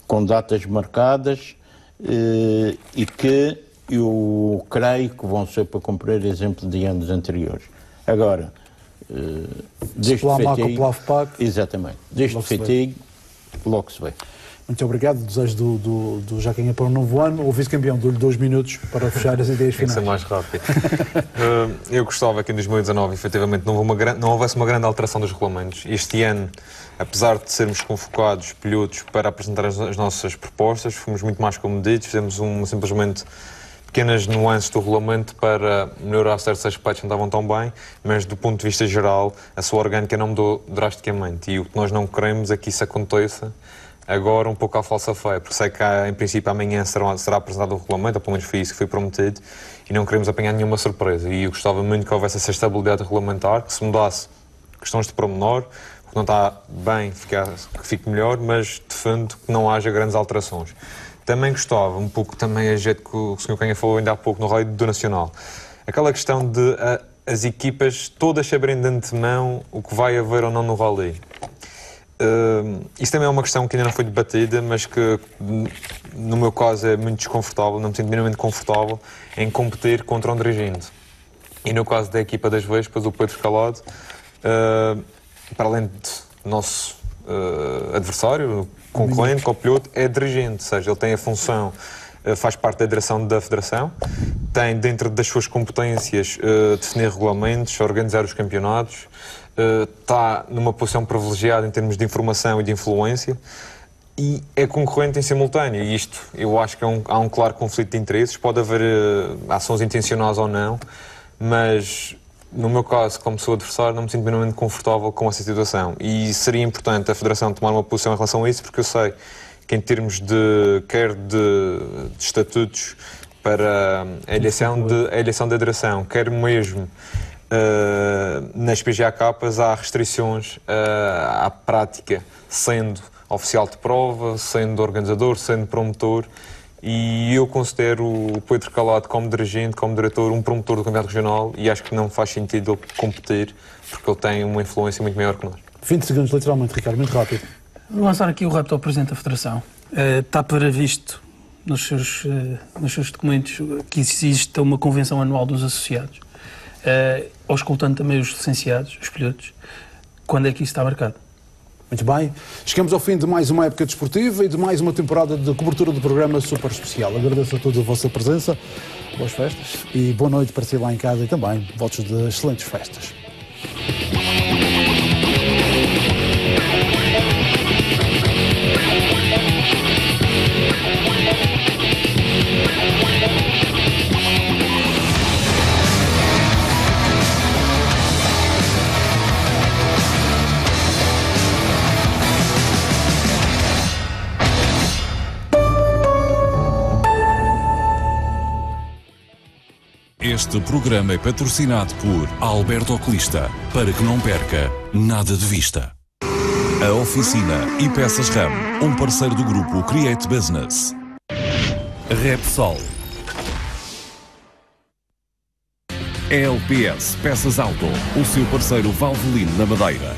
com datas marcadas, e que eu creio que vão ser para cumprir exemplo de anos anteriores. Agora, deste fatigue, exatamente, deste fatigue, logo se vê. Muito obrigado, desejo do Jaquinha para um novo ano. O vice-campeão dou-lhe 2 minutos para fechar as ideias finais. Tem que ser mais rápido. Eu gostava que em 2019, efetivamente, não houvesse uma grande alteração dos regulamentos. Este ano, apesar de sermos convocados pilotos para apresentar as nossas propostas, fomos muito mais comedidos, fizemos simplesmente pequenas nuances do regulamento para melhorar certos aspectos que não estavam tão bem, mas do ponto de vista geral, a sua orgânica não mudou drasticamente. E o que nós não queremos é que isso aconteça agora um pouco à falsa fé, porque sei que em princípio amanhã será apresentado o regulamento, ou pelo menos foi isso que foi prometido, e não queremos apanhar nenhuma surpresa. E eu gostava muito que houvesse essa estabilidade regulamentar, que se mudasse questões de pormenor, o que não está bem, que fique melhor, mas defendo que não haja grandes alterações. Também gostava, um pouco também a jeito que o Sr. Canha falou ainda há pouco no Rally do Nacional, aquela questão de as equipas todas saberem de antemão o que vai haver ou não no Rally. Isso também é uma questão que ainda não foi debatida, mas que no meu caso é muito desconfortável, não me sinto minimamente confortável em competir contra um dirigente. E no caso da equipa das Vespas, o Pedro Calado, para além do nosso adversário, concorrente, copiloto, é dirigente, ou seja, ele tem a função, faz parte da direção da Federação, tem dentro das suas competências definir regulamentos, organizar os campeonatos, está numa posição privilegiada em termos de informação e de influência e é concorrente em simultâneo. E isto, eu acho que há um claro conflito de interesses. Pode haver ações intencionais ou não, mas no meu caso, como sou adversário, não me sinto minimamente confortável com essa situação. E seria importante a Federação tomar uma posição em relação a isso, porque eu sei que em termos de estatutos para a eleição da direção, quer mesmo nas PGA-Capas há restrições à prática, sendo oficial de prova, sendo organizador, sendo promotor, e eu considero o Pedro Calado como dirigente, como diretor, um promotor do campeonato regional, e acho que não faz sentido ele competir, porque ele tem uma influência muito maior que nós. 20 segundos, literalmente, Ricardo, muito rápido. Vou lançar aqui o repto ao Presidente da Federação. Está previsto nos seus documentos que existe uma convenção anual dos associados, auscultando também os licenciados, os pilotos. Quando é que isso está marcado? Muito bem. Chegamos ao fim de mais uma época desportiva e de mais uma temporada de cobertura do programa super especial. Agradeço a todos a vossa presença, boas festas e boa noite para si lá em casa e também votos de excelentes festas. Este programa é patrocinado por Alberto Oculista, para que não perca nada de vista. A Oficina e Peças RAM, um parceiro do grupo Create Business. Repsol. LPS Peças Auto, o seu parceiro Valvoline na Madeira.